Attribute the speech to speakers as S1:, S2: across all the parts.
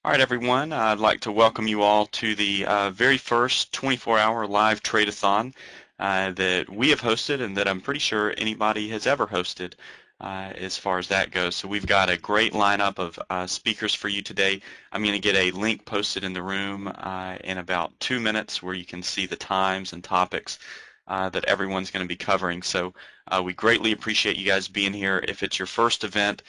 S1: All right, everyone. I'd like to welcome you all to the very first 24-hour live Trade-A-Thon that we have hosted and that I'm pretty sure anybody has ever hosted as far as that goes. So we've got a great lineup of speakers for you today. I'm going to get a link posted in the room in about 2 minutes where you can see the times and topics that everyone's going to be covering. So we greatly appreciate you guys being here. If it's your first event,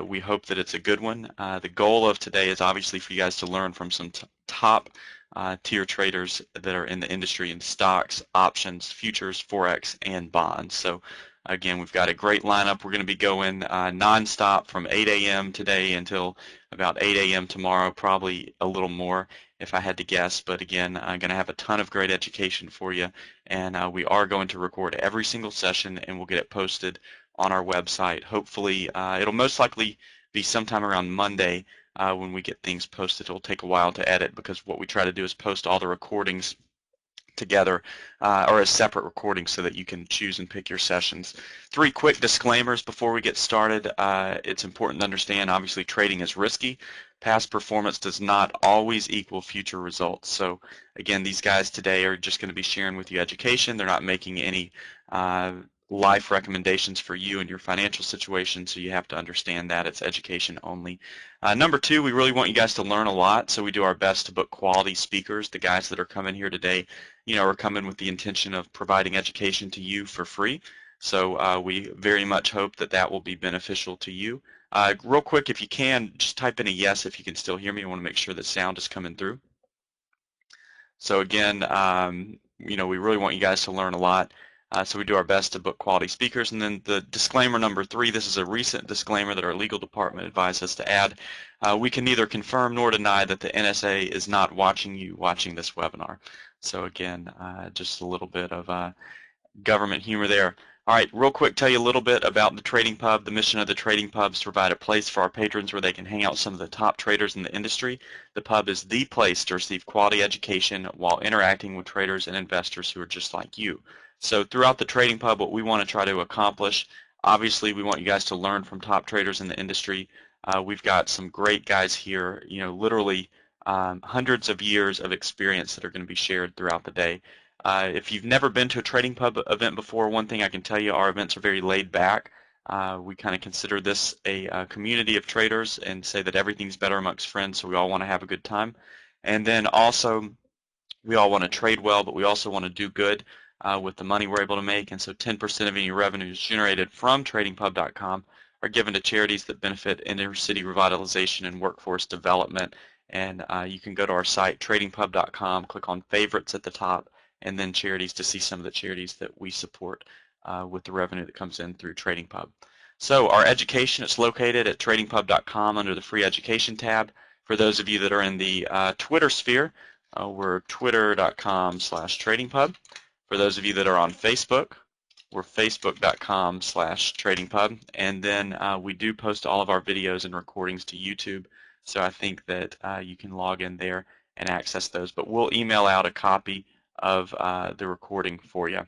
S1: we hope that it's a good one. The goal of today is obviously for you guys to learn from some top tier traders that are in the industry in stocks, options, futures, forex, and bonds. So again, we've got a great lineup. We're going to be going nonstop from 8 a.m. today until about 8 a.m. tomorrow, probably a little more if I had to guess. But again, I'm going to have a ton of great education for you, and we are going to record every single session, and we'll get it posted on our website. Hopefully, it'll most likely be sometime around Monday when we get things posted. It'll take a while to edit because what we try to do is post all the recordings together or as separate recordings so that you can choose and pick your sessions. 3 quick disclaimers before we get started. It's important to understand, obviously, trading is risky. Past performance does not always equal future results. So again, these guys today are just going to be sharing with you education. They're not making any life recommendations for you and your financial situation, so you have to understand that it's education only. Number 2, we really want you guys to learn a lot, so we do our best to book quality speakers. The guys that are coming here today, are coming with the intention of providing education to you for free. So we very much hope that that will be beneficial to you. Real quick, if you can, just type in a yes if you can still hear me. I want to make sure that sound is coming through. So again, we really want you guys to learn a lot. So we do our best to book quality speakers. And then the disclaimer number 3, this is a recent disclaimer that our legal department advised us to add. We can neither confirm nor deny that the NSA is not watching you watching this webinar. So again, just a little bit of government humor there. All right, real quick, tell you a little bit about the Trading Pub. The mission of the Trading Pub is to provide a place for our patrons where they can hang out with some of the top traders in the industry. The pub is the place to receive quality education while interacting with traders and investors who are just like you. So throughout the Trading Pub, what we want to try to accomplish, obviously we want you guys to learn from top traders in the industry. We've got some great guys here, literally hundreds of years of experience that are going to be shared throughout the day. If you've never been to a Trading Pub event before, one thing I can tell you, our events are very laid back. We kind of consider this a community of traders and say that everything's better amongst friends, so we all want to have a good time. And then also, we all want to trade well, but we also want to do good with the money we're able to make. And so 10% of any revenues generated from TradingPub.com are given to charities that benefit inner city revitalization and workforce development. And you can go to our site, TradingPub.com, click on favorites at the top, and then charities to see some of the charities that we support with the revenue that comes in through Trading Pub. So our education is located at TradingPub.com under the free education tab. For those of you that are in the Twitter sphere, we're twitter.com/tradingpub. For those of you that are on Facebook, we're facebook.com/tradingpub. And then we do post all of our videos and recordings to YouTube. So I think that you can log in there and access those. But we'll email out a copy of the recording for you.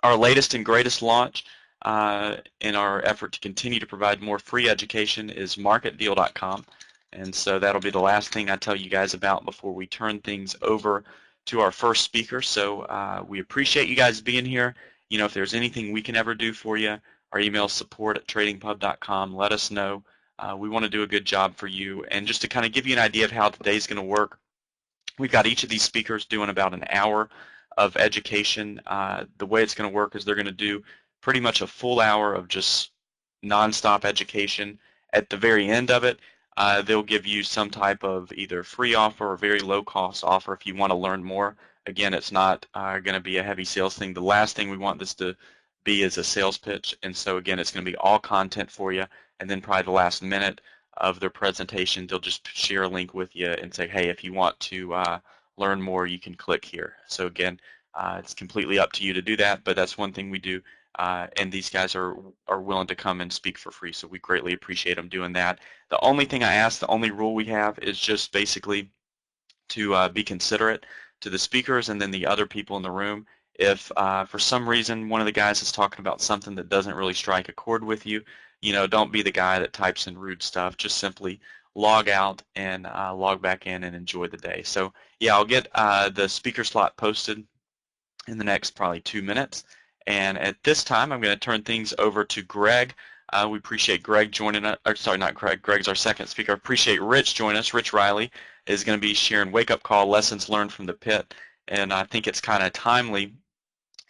S1: Our latest and greatest launch in our effort to continue to provide more free education is marketdeal.com. And so that'll be the last thing I tell you guys about before we turn things over to our first speaker. So we appreciate you guys being here. If there's anything we can ever do for you, our email is support@tradingpub.com. Let us know. We want to do a good job for you. And just to kind of give you an idea of how today's going to work, we've got each of these speakers doing about an hour of education. The way it's going to work is they're going to do pretty much a full hour of just nonstop education. At the very end of it, they'll give you some type of either free offer or very low cost offer if you want to learn more. Again, it's not going to be a heavy sales thing. The last thing we want this to be is a sales pitch. And so again, it's going to be all content for you. And then probably the last minute of their presentation, they'll just share a link with you and say, hey, if you want to learn more, you can click here. So again, it's completely up to you to do that, but that's one thing we do. And these guys are willing to come and speak for free, so we greatly appreciate them doing that. The only thing I ask, the only rule we have is just basically to be considerate to the speakers and then the other people in the room. If for some reason one of the guys is talking about something that doesn't really strike a chord with you, don't be the guy that types in rude stuff. Just simply log out and log back in and enjoy the day. So yeah, I'll get the speaker slot posted in the next probably 2 minutes. And at this time, I'm going to turn things over to Greg. We appreciate Greg joining us. Or sorry, not Greg. Greg's our second speaker. Appreciate Rich joining us. Rich Reilley is going to be sharing wake-up call lessons learned from the pit. And I think it's kind of timely.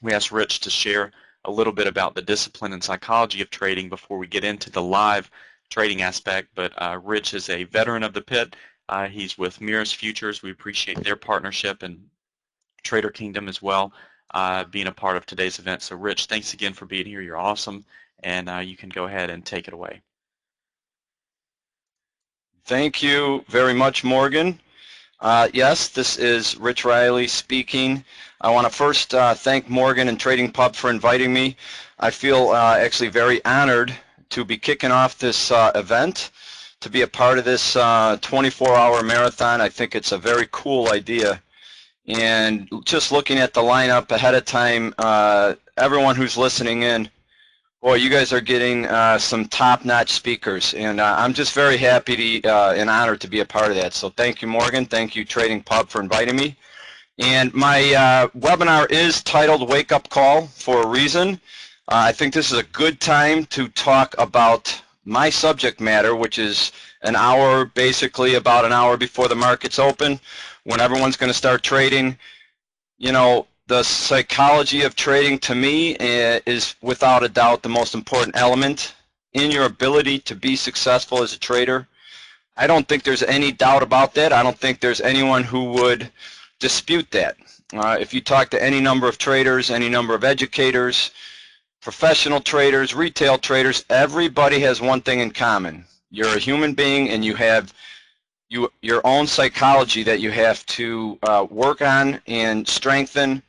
S1: We asked Rich to share a little bit about the discipline and psychology of trading before we get into the live trading aspect. But Rich is a veteran of the pit. He's with Mirus Futures. We appreciate their partnership and Trader Kingdom as well, being a part of today's event. So Rich, thanks again for being here. You're awesome, and you can go ahead and take it away.
S2: Thank you very much, Morgan. Yes, this is Rich Reilley speaking. I want to first thank Morgan and TradingPub for inviting me. I feel actually very honored to be kicking off this event, to be a part of this 24-hour marathon. I think it's a very cool idea. And just looking at the lineup ahead of time, everyone who's listening in, boy, you guys are getting some top-notch speakers, and I'm just very happy and honored to be a part of that. So thank you, Morgan. Thank you, TradingPub, for inviting me. And my webinar is titled Wake Up Call for a reason. I think this is a good time to talk about my subject matter, which is an hour, basically about an hour before the markets open, when everyone's going to start trading. You know, the psychology of trading, to me, is without a doubt the most important element in your ability to be successful as a trader. I don't think there's any doubt about that. I don't think there's anyone who would dispute that. If you talk to any number of traders, any number of educators, professional traders, retail traders, everybody has one thing in common. You're a human being, and you have your own psychology that you have to work on and strengthen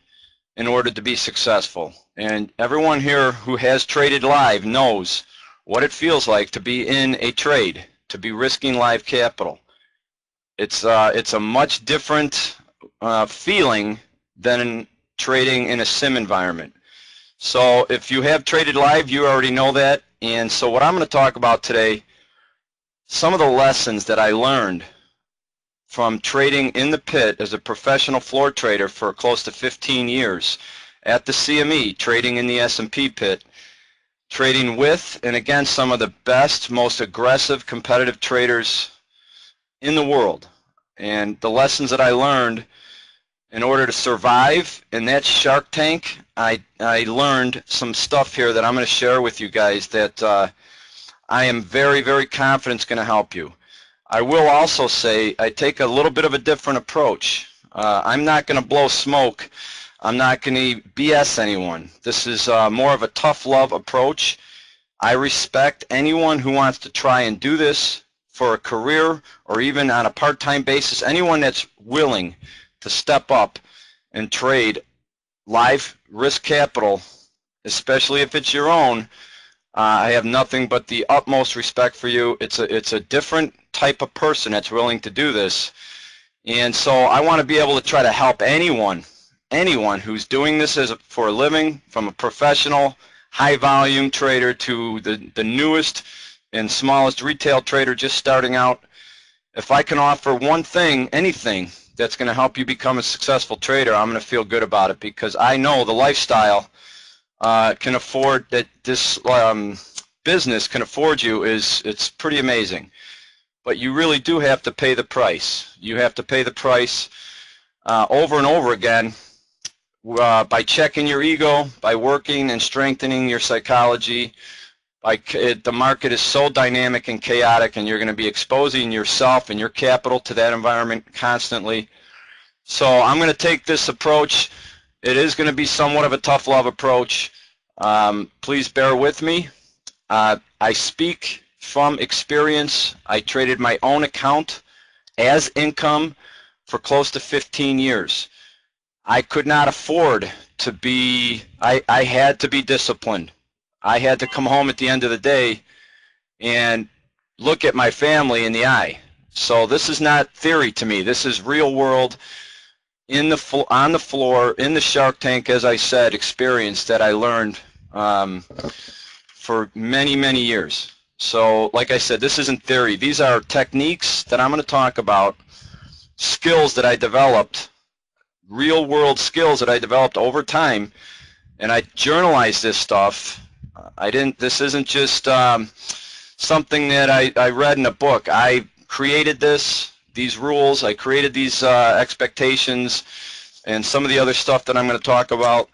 S2: in order to be successful. And everyone here who has traded live knows what it feels like to be in a trade, to be risking live capital. It's a much different feeling than trading in a sim environment. So if you have traded live, you already know that. And so what I'm going to talk about today, some of the lessons that I learned from trading in the pit as a professional floor trader for close to 15 years at the CME, trading in the S&P pit, trading with and against some of the best, most aggressive, competitive traders in the world. And the lessons that I learned in order to survive in that Shark Tank, I learned some stuff here that I'm going to share with you guys that I am very, very confident is going to help you. I will also say I take a little bit of a different approach. I'm not going to blow smoke. I'm not going to BS anyone. This is more of a tough love approach. I respect anyone who wants to try and do this for a career or even on a part-time basis. Anyone that's willing to step up and trade live risk capital, especially if it's your own, I have nothing but the utmost respect for you. It's a different type of person that's willing to do this. And so I want to be able to try to help anyone who's doing this for a living, from a professional, high-volume trader to the newest and smallest retail trader just starting out. If I can offer one thing, anything, that's going to help you become a successful trader, I'm going to feel good about it, because I know the lifestyle can afford that this business can afford you it's pretty amazing. But you really do have to pay the price. You have to pay the price over and over again by checking your ego, by working and strengthening your psychology. The market is so dynamic and chaotic, and you're going to be exposing yourself and your capital to that environment constantly. So I'm going to take this approach. It is going to be somewhat of a tough love approach. Please bear with me. I speak from experience. I traded my own account as income for close to 15 years. I could not afford to be, I had to be disciplined. I had to come home at the end of the day and look at my family in the eye. So this is not theory to me. This is real world, on the floor, in the Shark Tank, as I said, experience that I learned for many, many years. So like I said, this isn't theory. These are techniques that I'm going to talk about, skills that I developed, real world skills that I developed over time, and I journalized this stuff. This isn't just something that I read in a book. I created these rules, I created these expectations, and some of the other stuff that I'm going to talk about,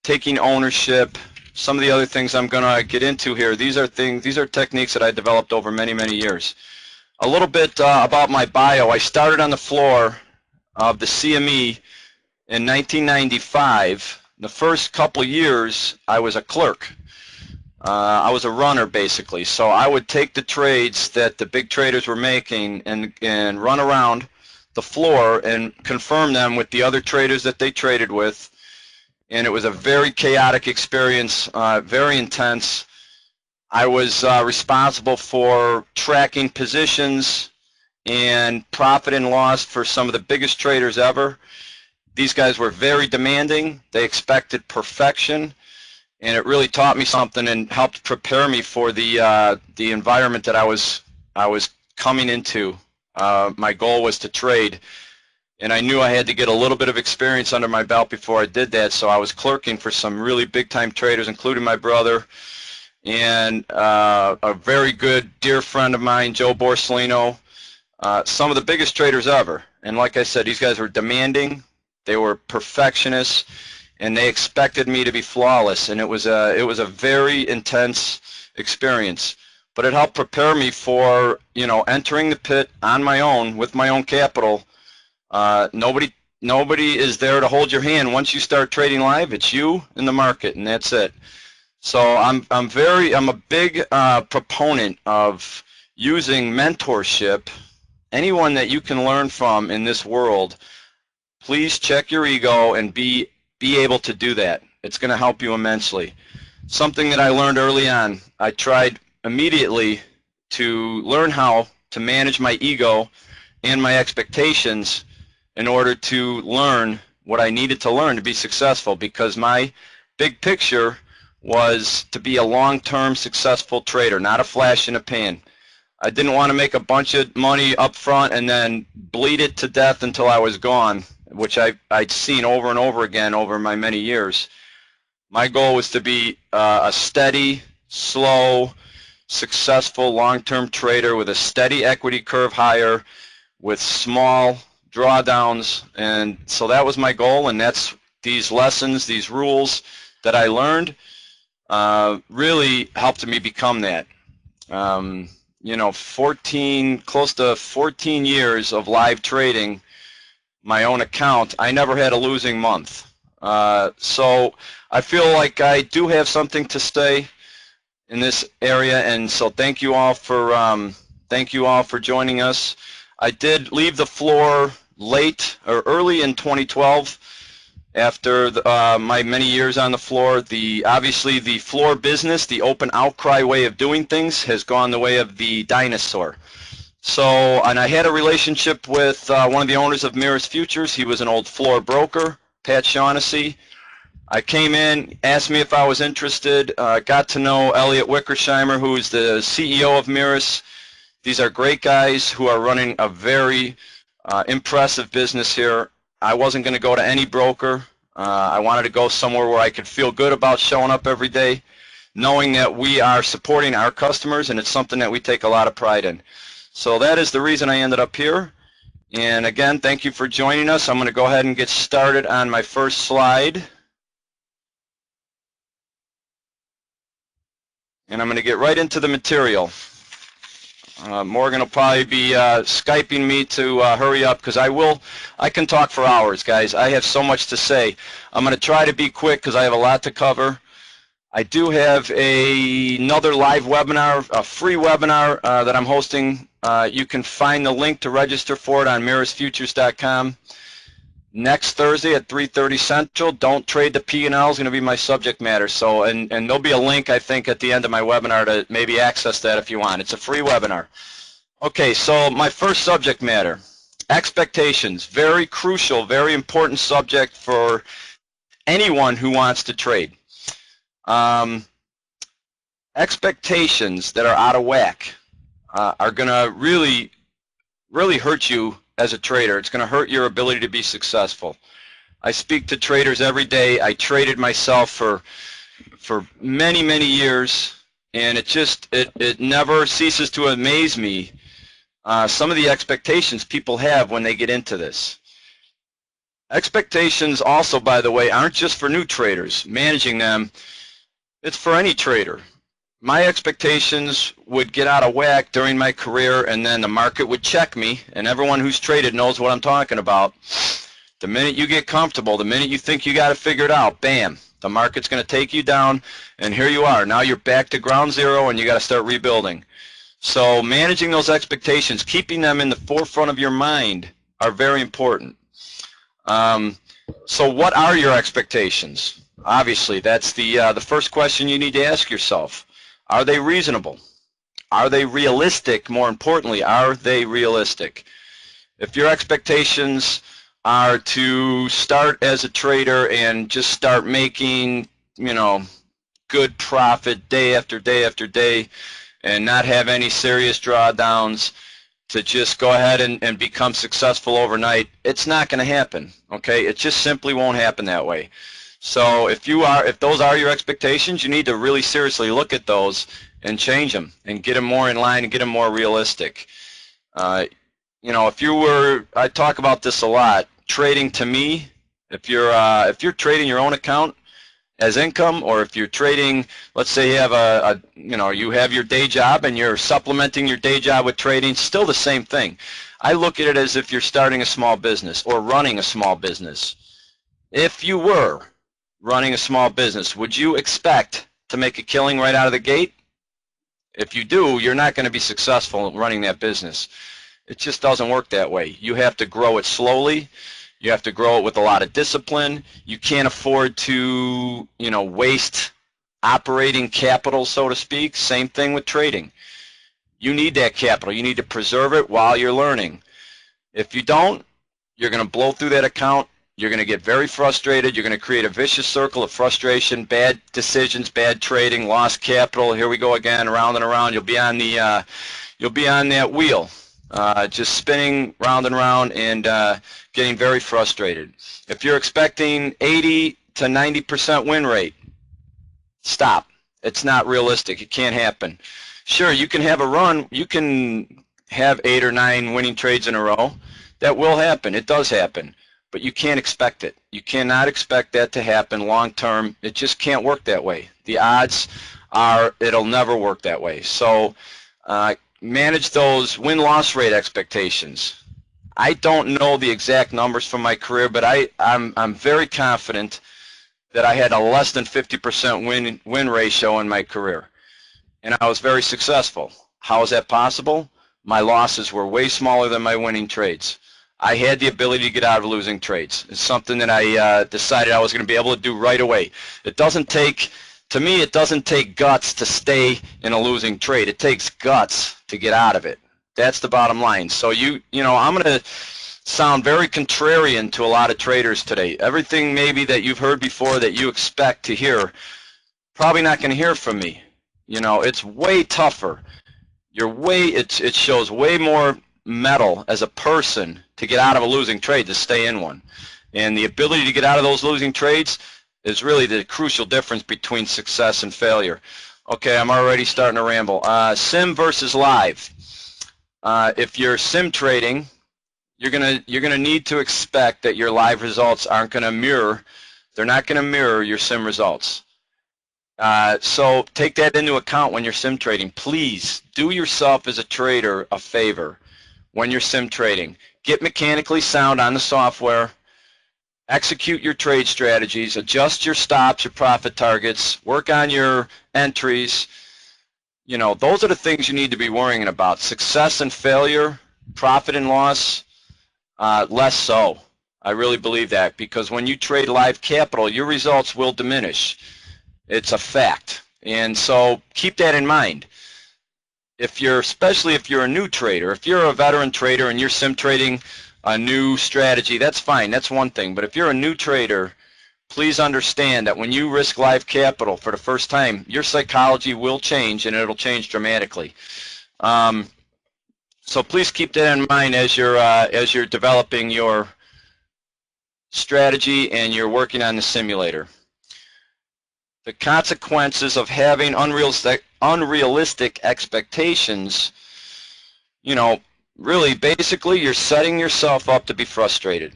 S2: taking ownership, some of the other things I'm going to get into here. These are techniques that I developed over many, many years. A little bit about my bio. I started on the floor of the CME in 1995. The first couple of years, I was a clerk. I was a runner, basically. So I would take the trades that the big traders were making and run around the floor and confirm them with the other traders that they traded with. And it was a very chaotic experience, very intense. I was responsible for tracking positions and profit and loss for some of the biggest traders ever. These guys were very demanding. They expected perfection, and it really taught me something and helped prepare me for the environment that I was coming into. My goal was to trade, and I knew I had to get a little bit of experience under my belt before I did that. So I was clerking for some really big-time traders, including my brother and a very good dear friend of mine, Joe Borsellino. Some of the biggest traders ever. And like I said, these guys were demanding. They were perfectionists, and they expected me to be flawless. And it was a very intense experience. But it helped prepare me for, entering the pit on my own with my own capital. Nobody is there to hold your hand. Once you start trading live, it's you and the market, and that's it. So I'm a big proponent of using mentorship. Anyone that you can learn from in this world, please check your ego and be able to do that. It's going to help you immensely. Something that I learned early on, I tried immediately to learn how to manage my ego and my expectations in order to learn what I needed to learn to be successful, because my big picture was to be a long-term successful trader, not a flash in the pan. I didn't want to make a bunch of money up front and then bleed it to death until I was gone, which I'd seen over and over again over my many years. My goal was to be a steady, slow, successful long-term trader with a steady equity curve higher, with small drawdowns, and so that was my goal. And that's these lessons, these rules that I learned really helped me become that. close to 14 years of live trading, my own account, I never had a losing month. So I feel like I do have something to say in this area, and so thank you all for joining us. I did leave the floor late or early in 2012 after my many years on the floor. Obviously the floor business, the open outcry way of doing things, has gone the way of the dinosaur. So, and I had a relationship with one of the owners of Mirus Futures. He was an old floor broker, Pat Shaughnessy. I came in, asked me if I was interested, got to know Elliot Wickersheimer, who is the CEO of Mirus. These are great guys who are running a very impressive business here. I wasn't going to go to any broker. I wanted to go somewhere where I could feel good about showing up every day, knowing that we are supporting our customers, and it's something that we take a lot of pride in. So that is the reason I ended up here. And again, thank you for joining us. I'm going to go ahead and get started on my first slide. And I'm going to get right into the material. Morgan will probably be Skyping me to hurry up, because I can talk for hours, guys. I have so much to say. I'm going to try to be quick because I have a lot to cover. I do have another live webinar, a free webinar that I'm hosting. You can find the link to register for it on mirusfutures.com. Next Thursday at 3:30 Central, Don't Trade the P&L is going to be my subject matter. So, and there'll be a link, I think, at the end of my webinar to maybe access that if you want. It's a free webinar. Okay, so my first subject matter, expectations. Very crucial, very important subject for anyone who wants to trade. expectations that are out of whack are going to really hurt you as a trader. It's going to hurt your ability to be successful. I speak to traders every day. I traded myself for many years, and it never ceases to amaze me some of the expectations people have when they get into this. Expectations also, by the way, aren't just for new traders. Managing them, it's for any trader. My expectations would get out of whack during my career, and then the market would check me, and everyone who's traded knows what I'm talking about. The minute you get comfortable, the minute you think you got it figured out, bam, the market's going to take you down, and here you are. Now you're back to ground zero, and you got to start rebuilding. So managing those expectations, keeping them in the forefront of your mind are very important. So what are your expectations? Obviously, that's the first question you need to ask yourself. Are they reasonable? Are they realistic? More importantly, are they realistic? If your expectations are to start as a trader and just start making, good profit day after day after day and not have any serious drawdowns, to just go ahead and become successful overnight, it's not going to happen, okay? It just simply won't happen that way. So if those are your expectations, you need to really seriously look at those and change them and get them more in line and get them more realistic. I talk about this a lot. Trading, to me, if you're trading your own account as income, or if you're trading, let's say you have you have your day job and you're supplementing your day job with trading, still the same thing. I look at it as if you're starting a small business or running a small business. If you were running a small business, would you expect to make a killing right out of the gate? If you do, you're not going to be successful in running that business. It just doesn't work that way. You have to grow it slowly. You have to grow it with a lot of discipline. You can't afford to, waste operating capital, so to speak. Same thing with trading. You need that capital. You need to preserve it while you're learning. If you don't, you're going to blow through that account. You're going to get very frustrated. You're going to create a vicious circle of frustration, bad decisions, bad trading, lost capital. Here we go again, around and around. You'll be on that wheel, just spinning round and round and getting very frustrated. If you're expecting 80 to 90% win rate, stop. It's not realistic. It can't happen. Sure, you can have a run. You can have 8 or 9 winning trades in a row. That will happen. It does happen. But you can't expect it. You cannot expect that to happen long term. It just can't work that way. The odds are it'll never work that way. So manage those win-loss rate expectations. I don't know the exact numbers from my career, but I'm very confident that I had a less than 50% win ratio in my career. And I was very successful. How is that possible? My losses were way smaller than my winning trades. I had the ability to get out of losing trades. It's something that I decided I was going to be able to do right away. To me, it doesn't take guts to stay in a losing trade. It takes guts to get out of it. That's the bottom line. So I'm going to sound very contrarian to a lot of traders today. Everything maybe that you've heard before that you expect to hear, probably not going to hear from me. It's way tougher. It shows way more metal as a person to get out of a losing trade to stay in one. And the ability to get out of those losing trades is really the crucial difference between success and failure. Okay, I'm already starting to ramble. Sim versus live. If you're sim trading, you're gonna need to expect that your live results aren't going to mirror. They're not going to mirror your sim results. So take that into account when you're sim trading. Please do yourself as a trader a favor when you're sim trading. Get mechanically sound on the software. Execute your trade strategies. Adjust your stops, your profit targets. Work on your entries. Those are the things you need to be worrying about. Success and failure, profit and loss, less so. I really believe that, because when you trade live capital, your results will diminish. It's a fact. And so keep that in mind. Especially if you're a new trader, if you're a veteran trader and you're sim trading a new strategy, that's fine. That's one thing. But if you're a new trader, please understand that when you risk live capital for the first time, your psychology will change, and it'll change dramatically. So please keep that in mind as you're developing your strategy and you're working on the simulator. The consequences of having unrealistic expectations, you know, really basically you're setting yourself up to be frustrated.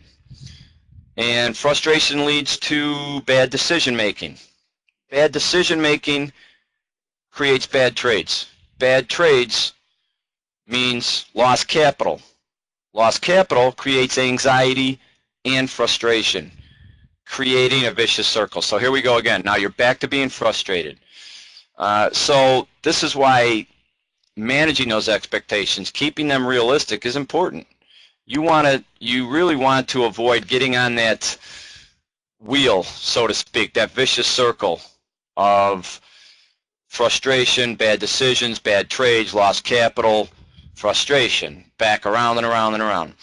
S2: And frustration leads to bad decision making. Bad decision making creates bad trades. Bad trades means lost capital. Lost capital creates anxiety and frustration, creating a vicious circle. So here we go again. Now you're back to being frustrated. So this is why managing those expectations, keeping them realistic, is important. You really want to avoid getting on that wheel, so to speak, that vicious circle of frustration, bad decisions, bad trades, lost capital, frustration, back around and around and around.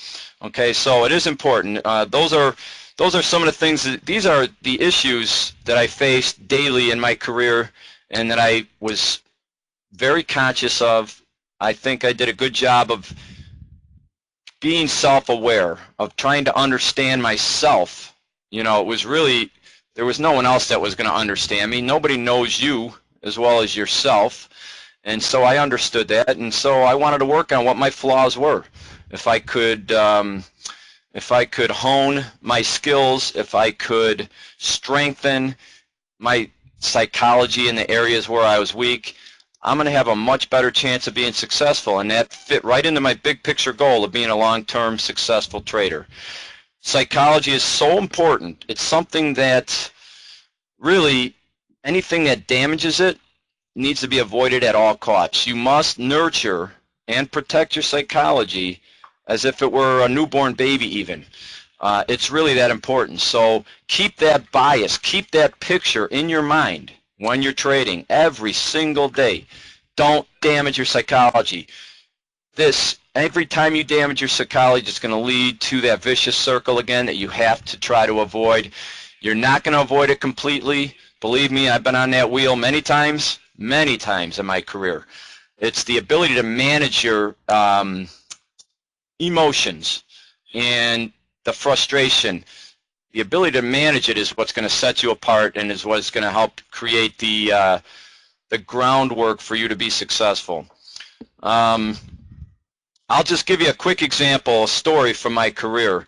S2: Okay, so it is important. Those are some of the things, these are the issues that I faced daily in my career and that I was very conscious of. I think I did a good job of being self-aware, of trying to understand myself. You know, it was really, there was no one else that was going to understand me. Nobody knows you as well as yourself. And so I understood that, and so I wanted to work on what my flaws were. If I could hone my skills, if I could strengthen my psychology in the areas where I was weak, I'm going to have a much better chance of being successful, and that fit right into my big picture goal of being a long-term successful trader. Psychology is so important. It's something that really, anything that damages it needs to be avoided at all costs. You must nurture and protect your psychology as if it were a newborn baby even. It's really that important. So keep that bias, keep that picture in your mind when you're trading every single day. Don't damage your psychology. Every time you damage your psychology, it's going to lead to that vicious circle again that you have to try to avoid. You're not going to avoid it completely. Believe me, I've been on that wheel many times in my career. It's the ability to manage your emotions and the frustration. The ability to manage it is what's going to set you apart and is what's going to help create the groundwork for you to be successful. I'll just give you a quick example, a story from my career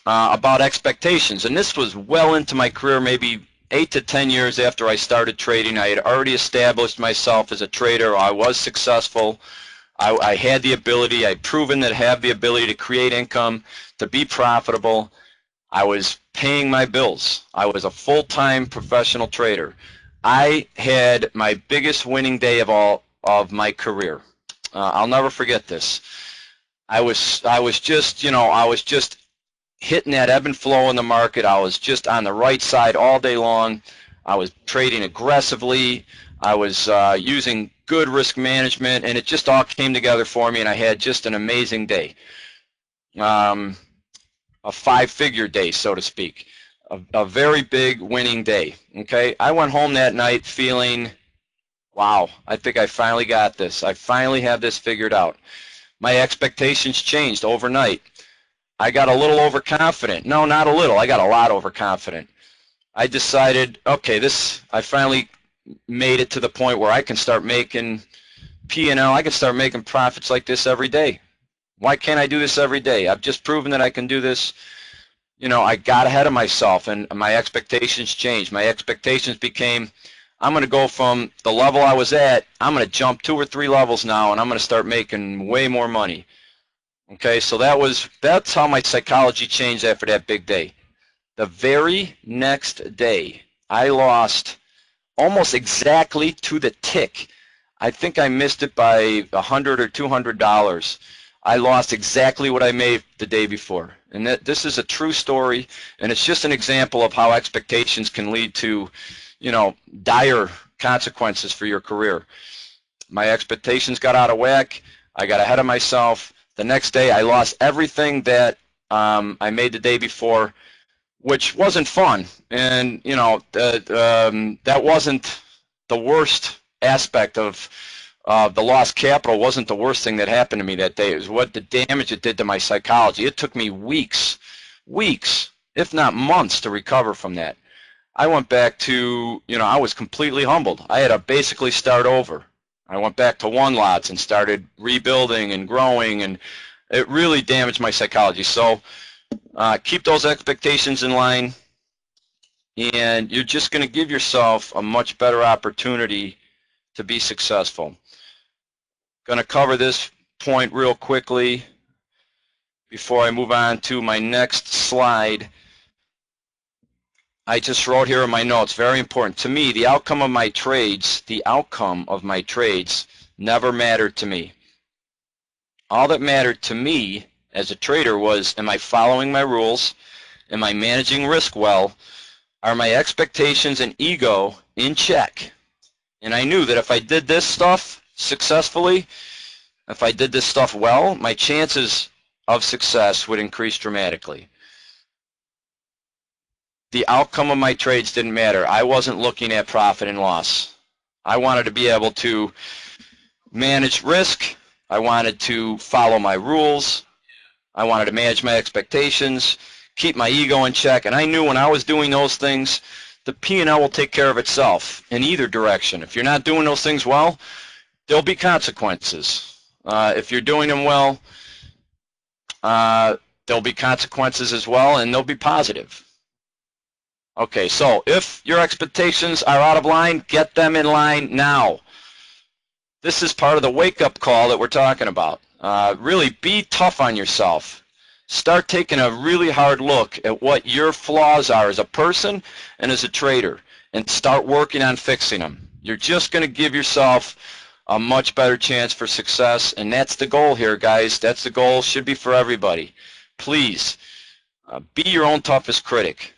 S2: about expectations. And this was well into my career, maybe 8 to 10 years after I started trading. I had already established myself as a trader. I was successful. I had the ability. I'd proven that I have the ability to create income, to be profitable. I was paying my bills. I was a full-time professional trader. I had my biggest winning day of my career. I'll never forget this. I was just hitting that ebb and flow in the market. I was just on the right side all day long. I was trading aggressively. I was using good risk management, and it just all came together for me, and I had just an amazing day. A five-figure day, so to speak. A very big winning day. Okay, I went home that night feeling, wow, I think I finally got this. I finally have this figured out. My expectations changed overnight. I got a little overconfident. No, not a little. I got a lot overconfident. I decided, okay, I finally made it to the point where I can start making P&L. I can start making profits like this every day. Why can't I do this every day? I've just proven that I can do this. You know, I got ahead of myself, and my expectations changed. My expectations became, I'm going to go from the level I was at, I'm going to jump 2 or 3 levels now, and I'm going to start making way more money. Okay, so that's how my psychology changed after that big day. The very next day, I lost almost exactly to the tick. I think I missed it by $100 or $200. I lost exactly what I made the day before. And this is a true story, and it's just an example of how expectations can lead to, dire consequences for your career. My expectations got out of whack. I got ahead of myself. The next day, I lost everything that I made the day before. which wasn't fun. And you know, that wasn't the worst aspect of the lost capital. Wasn't the worst thing that happened to me that day. It was what the damage it did to my psychology. It took me weeks, if not months, to recover from that. I went back to, you know, I was completely humbled. I had to basically start over. I went back to one lots and started rebuilding and growing, and it really damaged my psychology. So keep those expectations in line, and you're just going to give yourself a much better opportunity to be successful. Going to cover this point real quickly before I move on to my next slide. I just wrote here in my notes, very important. To me, the outcome of my trades never mattered to me. All that mattered to me as a trader was, am I following my rules? Am I managing risk well? Are my expectations and ego in check? And I knew that if I did this stuff successfully, if I did this stuff well, my chances of success would increase dramatically. The outcome of my trades didn't matter. I wasn't looking at profit and loss. I wanted to be able to manage risk. I wanted to follow my rules. I wanted to manage my expectations, keep my ego in check. And I knew when I was doing those things, the P&L will take care of itself in either direction. If you're not doing those things well, there'll be consequences. If you're doing them well, there'll be consequences as well, and they'll be positive. Okay, so if your expectations are out of line, get them in line now. This is part of the wake-up call that we're talking about. Really be tough on yourself. Start taking a really hard look at what your flaws are as a person and as a trader, and start working on fixing them. You're just going to give yourself a much better chance for success, and that's the goal here, guys. That's the goal. Should be for everybody. Please, be your own toughest critic.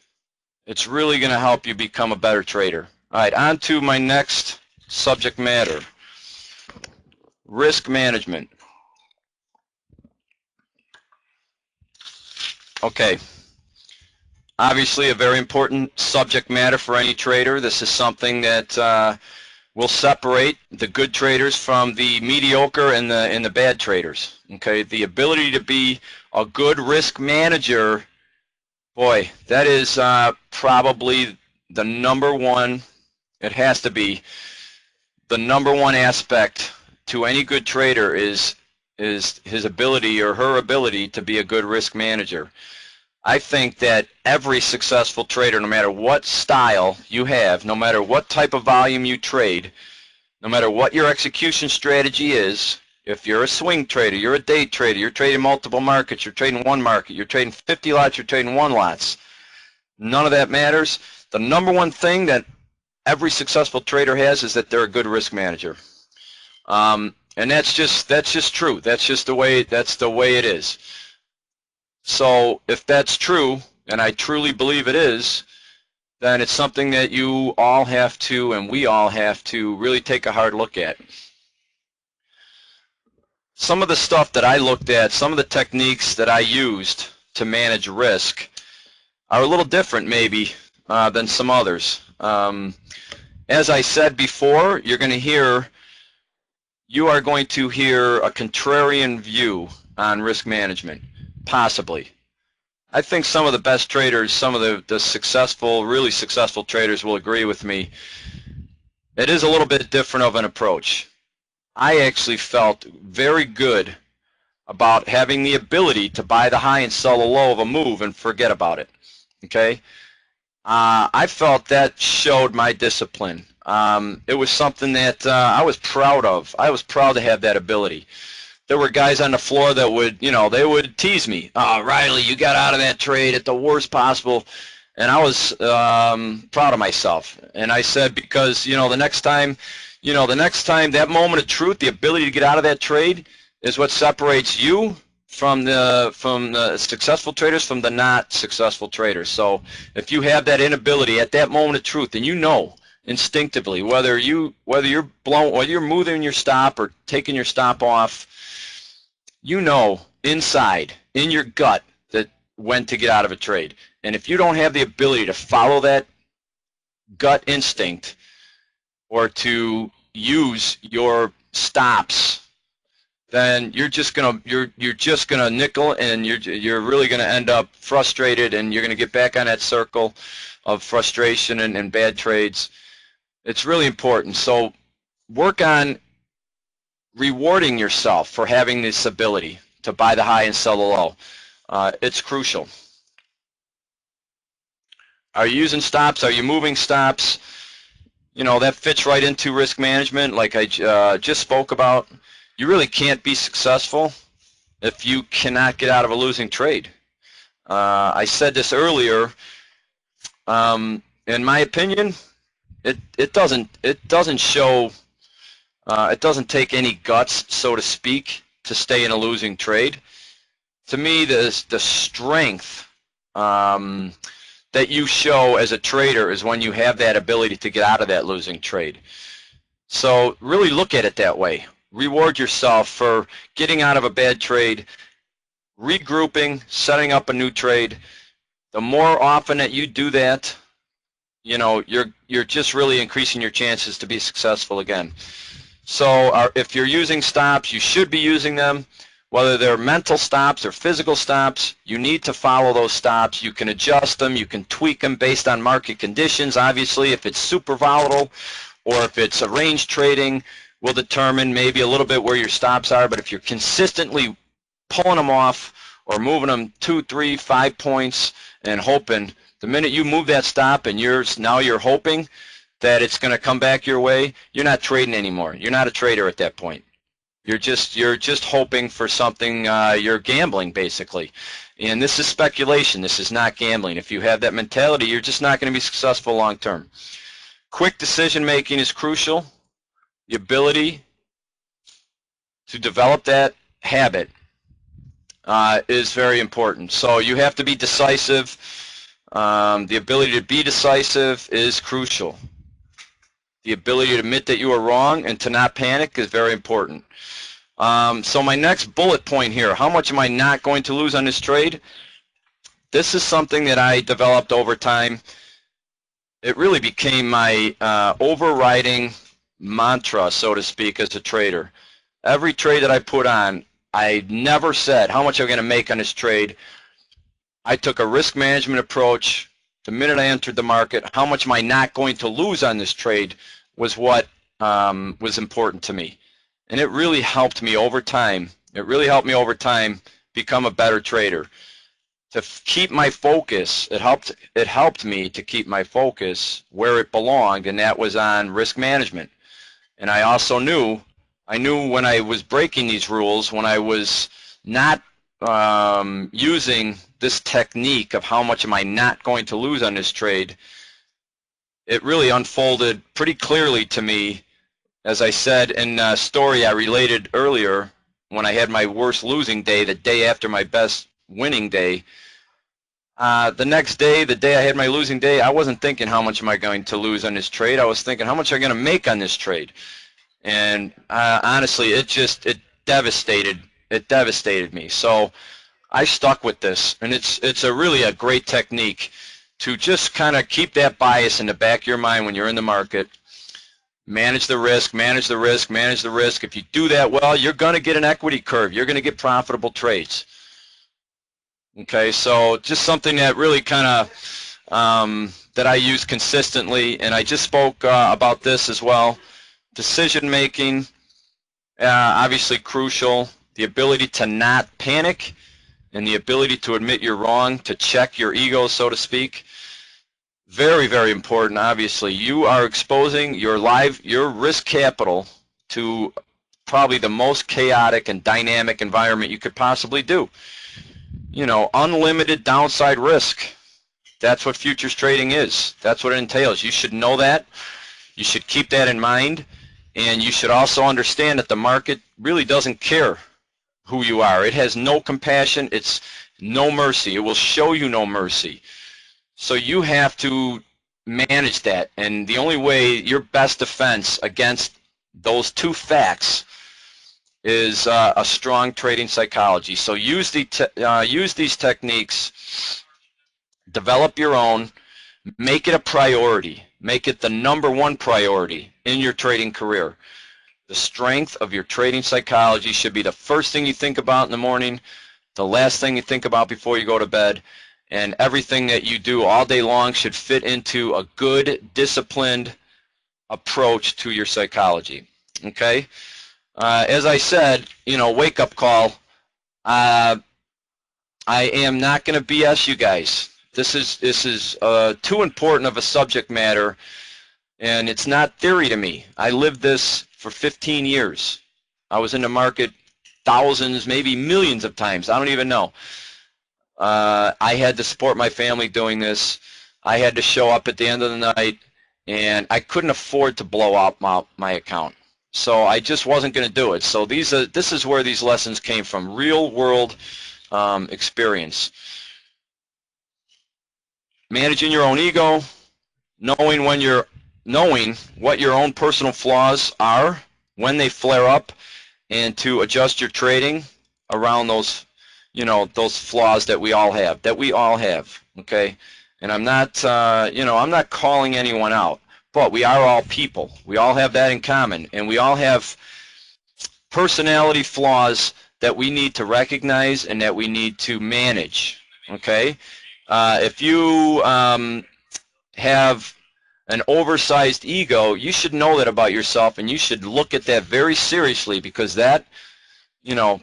S2: It's really going to help you become a better trader. All right, on to my next subject matter, risk management. Okay, obviously a very important subject matter for any trader. This is something that will separate the good traders from the mediocre and the bad traders. Okay, the ability to be a good risk manager, boy, that is probably the number one, it has to be, the number one aspect to any good trader is his ability or her ability to be a good risk manager. I think that every successful trader, no matter what style you have, no matter what type of volume you trade, no matter what your execution strategy is, if you're a swing trader, you're a day trader, you're trading multiple markets, you're trading one market, you're trading 50 lots, you're trading one lots, none of that matters. The number one thing that every successful trader has is that they're a good risk manager. And that's just true. That's just the way it is. So if that's true, and I truly believe it is, then it's something that you all have to, and we all have to, really take a hard look at. Some of the stuff that I looked at, some of the techniques that I used to manage risk are a little different maybe than some others. As I said before, you are going to hear a contrarian view on risk management, possibly. I think some of the best traders, some of the successful, really successful traders will agree with me. It is a little bit different of an approach. I actually felt very good about having the ability to buy the high and sell the low of a move and forget about it. Okay? I felt that showed my discipline. It was something that I was proud of. I was proud to have that ability. There were guys on the floor that would, they would tease me. Oh, Reilley, you got out of that trade at the worst possible. And I was proud of myself. And I said, because, the next time that moment of truth, the ability to get out of that trade is what separates you from the successful traders from the not successful traders. So if you have that inability at that moment of truth, and instinctively, whether you're moving your stop or taking your stop off, inside, in your gut, that when to get out of a trade. And if you don't have the ability to follow that gut instinct or to use your stops, then you're just gonna nickel, and you're really gonna end up frustrated, and you're gonna get back on that circle of frustration and bad trades. It's really important. So work on rewarding yourself for having this ability to buy the high and sell the low. It's crucial. Are you using stops? Are you moving stops? You know, that fits right into risk management, like I just spoke about. You really can't be successful if you cannot get out of a losing trade. I said this earlier. In my opinion, it doesn't show. It doesn't take any guts, so to speak, to stay in a losing trade. To me, the strength that you show as a trader is when you have that ability to get out of that losing trade. So really look at it that way. Reward yourself for getting out of a bad trade, regrouping, setting up a new trade. The more often that you do that, you know, you're just really increasing your chances to be successful again. So if you're using stops, you should be using them. Whether they're mental stops or physical stops, you need to follow those stops. You can adjust them, you can tweak them based on market conditions. Obviously, if it's super volatile or if it's a range trading, will determine maybe a little bit where your stops are. But if you're consistently pulling them off or moving them 2, 3, 5 points and hoping, the minute you move that stop and now you're hoping that it's going to come back your way, you're not trading anymore. You're not a trader at that point. You're just hoping for something. You're gambling, basically. And this is speculation. This is not gambling. If you have that mentality, you're just not going to be successful long term. Quick decision making is crucial. The ability to develop that habit is very important. So you have to be decisive. The ability to be decisive is crucial. The ability to admit that you are wrong and to not panic is very important. So my next bullet point here, how much am I not going to lose on this trade? This is something that I developed over time. It really became my overriding mantra, so to speak, as a trader. Every trade that I put on, I never said how much I'm going to make on this trade. I took a risk management approach. The minute I entered the market, how much am I not going to lose on this trade was what was important to me. And it really helped me over time. It really helped me over time become a better trader. To keep my focus, it helped me to keep my focus where it belonged, and that was on risk management. And I also knew when I was breaking these rules, when I was not using this technique of how much am I not going to lose on this trade, it really unfolded pretty clearly to me. As I said in a story I related earlier, when I had my worst losing day, the day after my best winning day, the next day, the day I had my losing day, I wasn't thinking how much am I going to lose on this trade. I was thinking how much am I going to make on this trade. And honestly, it devastated me. So I stuck with this, and it's really a great technique to just kind of keep that bias in the back of your mind when you're in the market. Manage the risk, manage the risk, manage the risk. If you do that well, you're going to get an equity curve. You're going to get profitable trades. Okay, so just something that really kind of that I use consistently, and I just spoke about this as well. Decision making, obviously crucial. The ability to not panic and the ability to admit you're wrong, to check your ego, so to speak. Very, very important, obviously. You are exposing your risk capital to probably the most chaotic and dynamic environment you could possibly do. You know, unlimited downside risk. That's what futures trading is. That's what it entails. You should know that. You should keep that in mind. And you should also understand that the market really doesn't care who you are. It has no compassion. It's no mercy. It will show you no mercy. So you have to manage that. And the only way, your best defense against those two facts is a strong trading psychology. So use these techniques, develop your own, make it a priority, make it the #1 priority in your trading career. The strength of your trading psychology should be the first thing you think about in the morning, the last thing you think about before you go to bed, and everything that you do all day long should fit into a good, disciplined approach to your psychology. Okay? As I said, wake-up call. I am not going to BS you guys. This is too important of a subject matter, and it's not theory to me. I lived this for 15 years. I was in the market thousands, maybe millions of times. I don't even know. I had to support my family doing this. I had to show up at the end of the night, and I couldn't afford to blow out my account. So I just wasn't going to do it. So this is where these lessons came from, real world experience. Managing your own ego, knowing what your own personal flaws are, when they flare up, and to adjust your trading around those, those flaws that we all have. Okay, and I'm not, I'm not calling anyone out, but we are all people. We all have that in common, and we all have personality flaws that we need to recognize and that we need to manage. Okay, if you have an oversized ego, you should know that about yourself, and you should look at that very seriously, because that,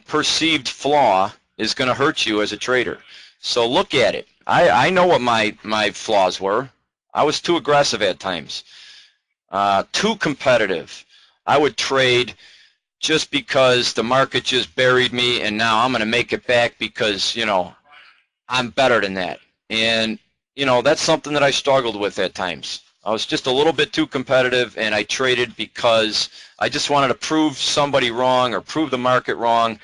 S2: perceived flaw is going to hurt you as a trader. So look at it. I know what my flaws were. I was too aggressive at times, too competitive. I would trade just because the market just buried me, and now I'm going to make it back because, I'm better than that. And, that's something that I struggled with at times. I was just a little bit too competitive, and I traded because I just wanted to prove somebody wrong or prove the market wrong.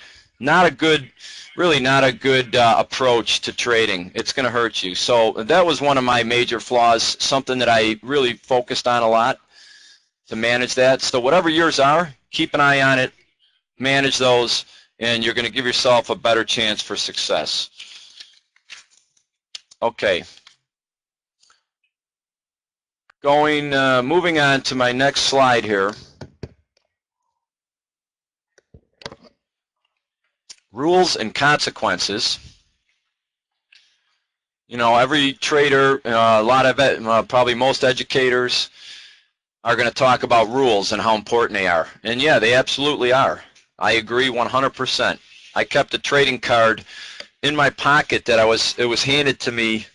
S2: Really not a good approach to trading. It's going to hurt you. So that was one of my major flaws, something that I really focused on a lot to manage that. So whatever yours are, keep an eye on it, manage those, and you're going to give yourself a better chance for success. Okay. Moving on to my next slide here. Rules and consequences. Every trader, a lot of it, probably most educators are going to talk about rules and how important they are. And yeah, they absolutely are. I agree 100%. I kept a trading card in my pocket that it was handed to me,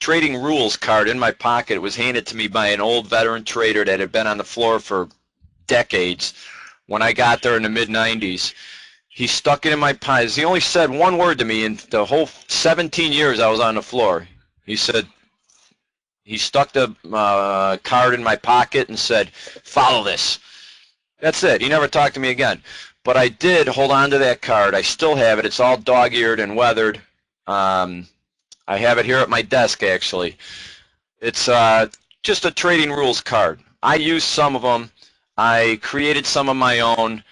S2: trading rules card in my pocket. It was handed to me by an old veteran trader that had been on the floor for decades. When I got there in the mid-90s, he stuck it in my pocket. He only said one word to me in the whole 17 years I was on the floor. He said, he stuck the card in my pocket and said, "Follow this." That's it. He never talked to me again. But I did hold on to that card. I still have it. It's all dog-eared and weathered. I have it here at my desk, actually. It's just a trading rules card. I used some of them. I created some of my own.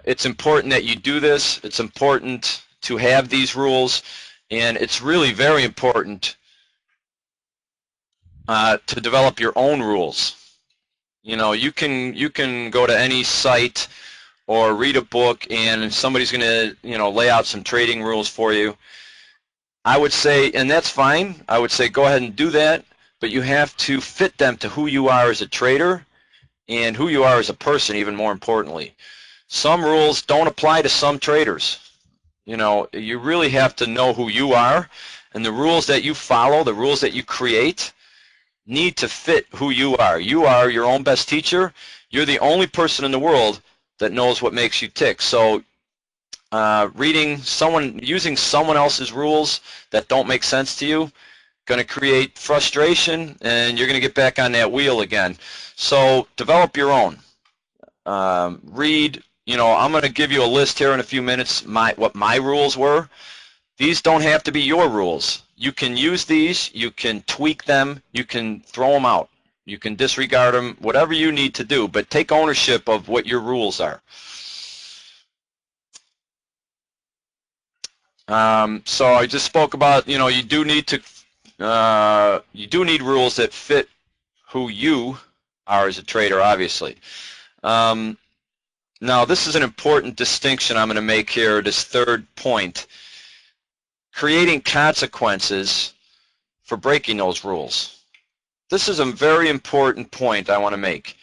S2: It's important that you do this. It's important to have these rules, and it's really very important to develop your own rules. You can go to any site or read a book, and somebody's going to lay out some trading rules for you. I would say, and that's fine, I would say go ahead and do that, but you have to fit them to who you are as a trader and who you are as a person, even more importantly. Some rules don't apply to some traders. You really have to know who you are, and the rules that you follow, the rules that you create, need to fit who you are. You are your own best teacher. You're the only person in the world that knows what makes you tick. So using someone else's rules that don't make sense to you, going to create frustration, and you're going to get back on that wheel again. So develop your own. Read. I'm going to give you a list here in a few minutes, what my rules were. These don't have to be your rules. You can use these, you can tweak them, you can throw them out, you can disregard them, whatever you need to do, but take ownership of what your rules are. So I just spoke about, you do need rules that fit who you are as a trader, obviously. Now, this is an important distinction I'm going to make here, this third point. Creating consequences for breaking those rules. This is a very important point I want to make.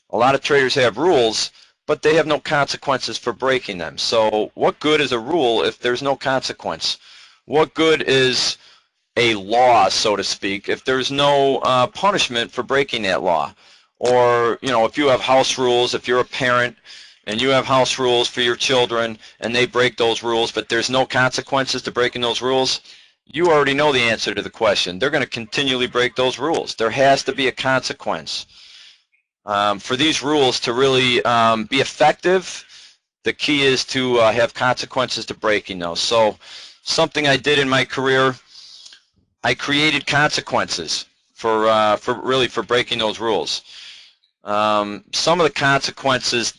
S2: A lot of traders have rules, but they have no consequences for breaking them. So what good is a rule if there's no consequence? What good is a law, so to speak, if there's no punishment for breaking that law? Or, if you have house rules, if you're a parent and you have house rules for your children and they break those rules, but there's no consequences to breaking those rules, you already know the answer to the question. They're going to continually break those rules. There has to be a consequence. For these rules to really be effective, the key is to have consequences to breaking those. So something I did in my career, I created consequences for breaking those rules. Some of the consequences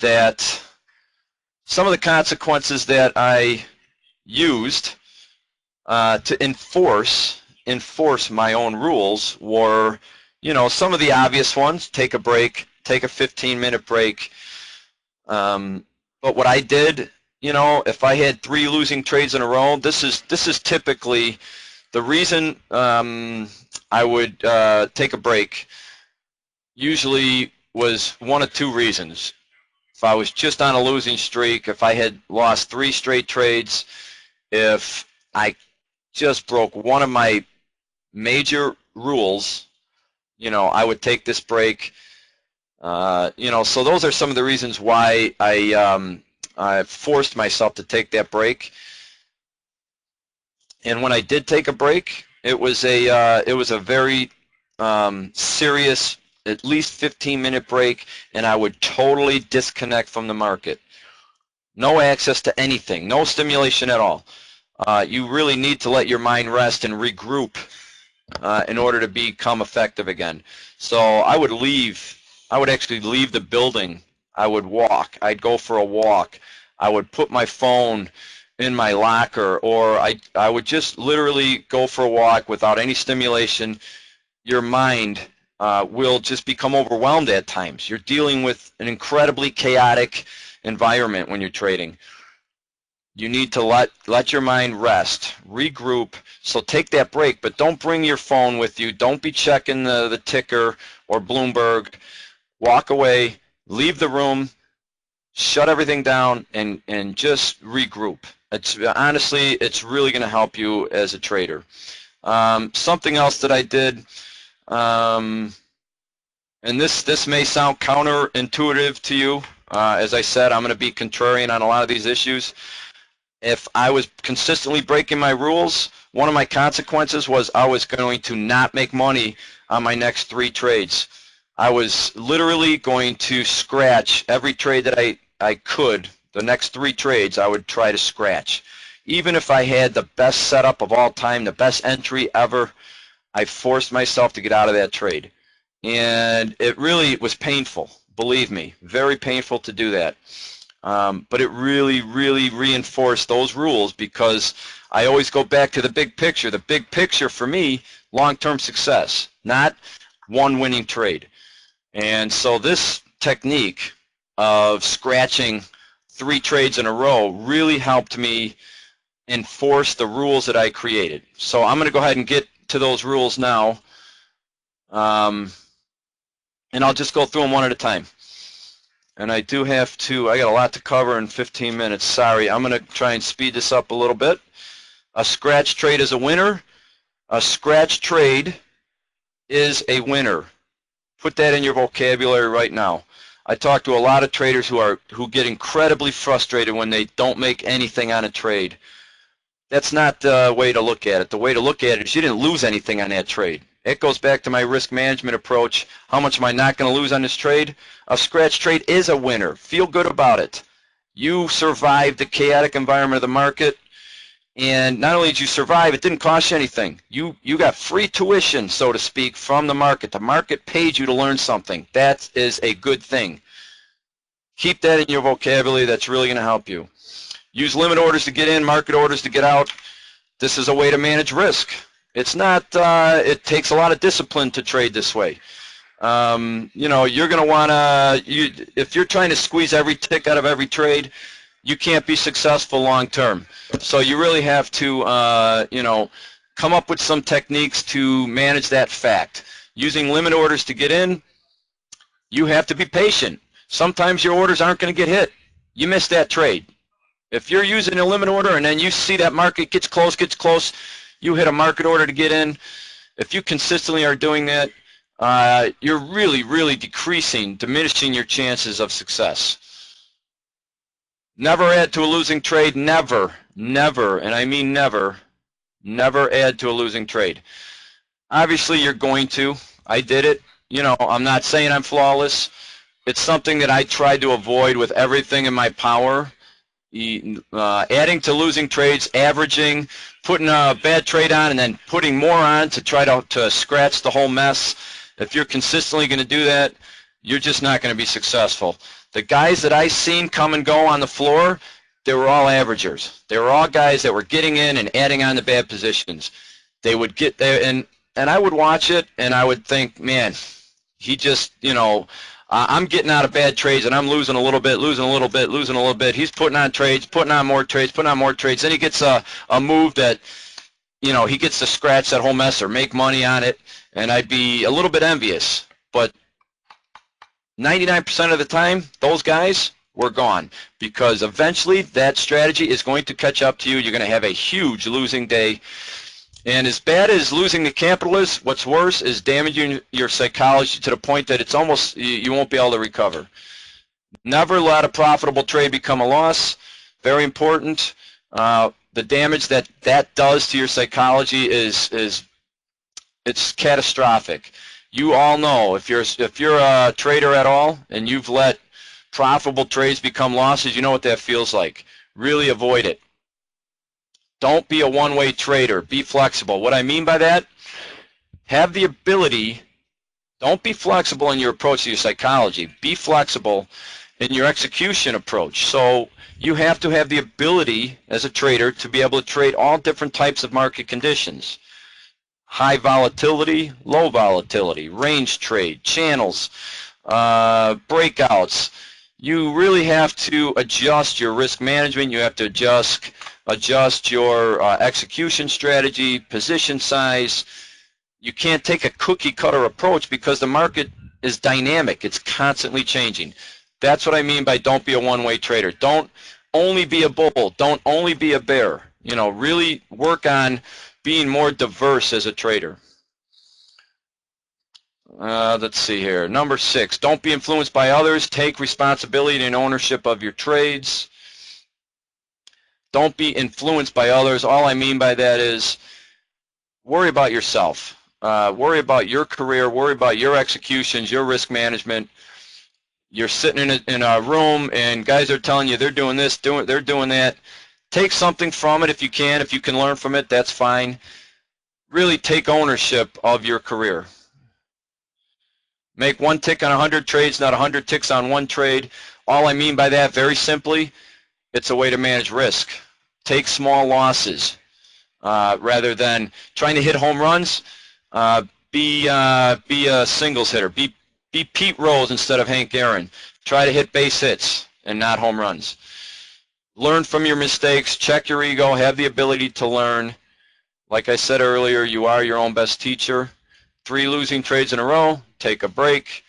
S2: that I used to enforce my own rules were, some of the obvious ones: take a break, take a 15-minute break. But what I did, if I had 3 losing trades in a row, this is typically the reason I would take a break. Usually was one of 2 reasons. If I was just on a losing streak, if I had lost 3 straight trades, if I just broke one of my major rules, I would take this break. So those are some of the reasons why I forced myself to take that break. And when I did take a break, it was a very serious, at least 15-minute break, and I would totally disconnect from the market. No access to anything, no stimulation at all. You really need to let your mind rest and regroup in order to become effective again. So I would actually leave the building. I would walk. I'd go for a walk. I would put my phone in my locker, or I would just literally go for a walk without any stimulation. Your mind will just become overwhelmed at times. You're dealing with an incredibly chaotic environment when you're trading. You need to let your mind rest, regroup. So take that break, but don't bring your phone with you. Don't be checking the ticker or Bloomberg. Walk away, leave the room, shut everything down, and just regroup. Honestly, it's really going to help you as a trader. Something else that I did, and this may sound counterintuitive to you. As I said, I'm going to be contrarian on a lot of these issues. If I was consistently breaking my rules, one of my consequences was I was going to not make money on my next 3 trades. I was literally going to scratch every trade that I could. The next 3 trades I would try to scratch. Even if I had the best setup of all time, the best entry ever, I forced myself to get out of that trade. And it really was painful, believe me, very painful to do that. But it really, really reinforced those rules, because I always go back to the big picture. The big picture for me, long-term success, not one winning trade. And so this technique of scratching 3 trades in a row really helped me enforce the rules that I created. So I'm going to go ahead and get to those rules now. And I'll just go through them one at a time. And I got a lot to cover in 15 minutes. Sorry, I'm going to try and speed this up a little bit. A scratch trade is a winner. A scratch trade is a winner. Put that in your vocabulary right now. I talk to a lot of traders who get incredibly frustrated when they don't make anything on a trade. That's not the way to look at it. The way to look at it is you didn't lose anything on that trade. It goes back to my risk management approach. How much am I not going to lose on this trade? A scratch trade is a winner. Feel good about it. You survived the chaotic environment of the market, and not only did you survive, it didn't cost you anything. You got free tuition, so to speak, from the market. The market paid you to learn something. That is a good thing. Keep that in your vocabulary. That's really going to help you. use limit orders to get in, market orders to get out. This is a way to manage risk. It's not, it takes a lot of discipline to trade this way. You know, you're going to want to, if you're trying to squeeze every tick out of every trade, you can't be successful long term. So you really have to, you know, come up with some techniques to manage that fact. Using limit orders to get in, you have to be patient. Sometimes your orders aren't going to get hit. You miss that trade. If you're using a limit order and then you see that market gets close, you hit a market order to get in. If you consistently are doing that, you're really diminishing your chances of success. Never add to a losing trade. Never, and I mean never add to a losing trade. Obviously, you're going to. I did it. You know, I'm not saying I'm flawless. It's something that I tried to avoid with everything in my power. Adding to losing trades, averaging, putting a bad trade on, and then putting more on to try to scratch the whole mess. If you're consistently going to do that, you're just not going to be successful. The guys that I seen come and go on the floor, they were all averagers. They were all guys that were getting in and adding on the bad positions. They would get there, and I would watch it, and I would think, man, he just, you know, I'm getting out of bad trades, and I'm losing a little bit. He's putting on trades, putting on more trades. Then he gets a move that, you know, he gets to scratch that whole mess or make money on it, and I'd be a little bit envious. But 99% of the time, those guys were gone, because eventually that strategy is going to catch up to you. You're going to have a huge losing day. And as bad as losing the capital is, what's worse is damaging your psychology to the point that it's almost, you won't be able to recover. Never let a profitable trade become a loss. Very important. The damage that does to your psychology is it's catastrophic. You all know, if you're a trader at all and you've let profitable trades become losses, you know what that feels like. Really avoid it. Don't be a one-way trader. Be flexible. What I mean by that, have the ability, don't be flexible in your approach to your psychology. Be flexible in your execution approach. So you have to have the ability as a trader to be able to trade all different types of market conditions. High volatility, low volatility, range trade, channels, breakouts. You really have to adjust your risk management. You have to adjust your execution strategy, position size. You can't take a cookie cutter approach because the market is dynamic. It's constantly changing. That's what I mean by don't be a one-way trader. Don't only be a bull. Don't only be a bear. You know, really work on being more diverse as a trader. Let's see here. Number 6, don't be influenced by others. Take responsibility and ownership of your trades. Don't be influenced by others. All I mean by that is worry about yourself. Worry about your career. Worry about your executions, your risk management. You're sitting in a room and guys are telling you they're doing this, they're doing that. Take something from it if you can. If you can learn from it, that's fine. Really take ownership of your career. Make one tick on 100 trades, not 100 ticks on one trade. All I mean by that, very simply, it's a way to manage risk. Take small losses rather than trying to hit home runs. Be a singles hitter. Be Pete Rose instead of Hank Aaron. Try to hit base hits and not home runs. Learn from your mistakes. Check your ego. Have the ability to learn. Like I said earlier, you are your own best teacher. 3 losing trades in a row. Take a break.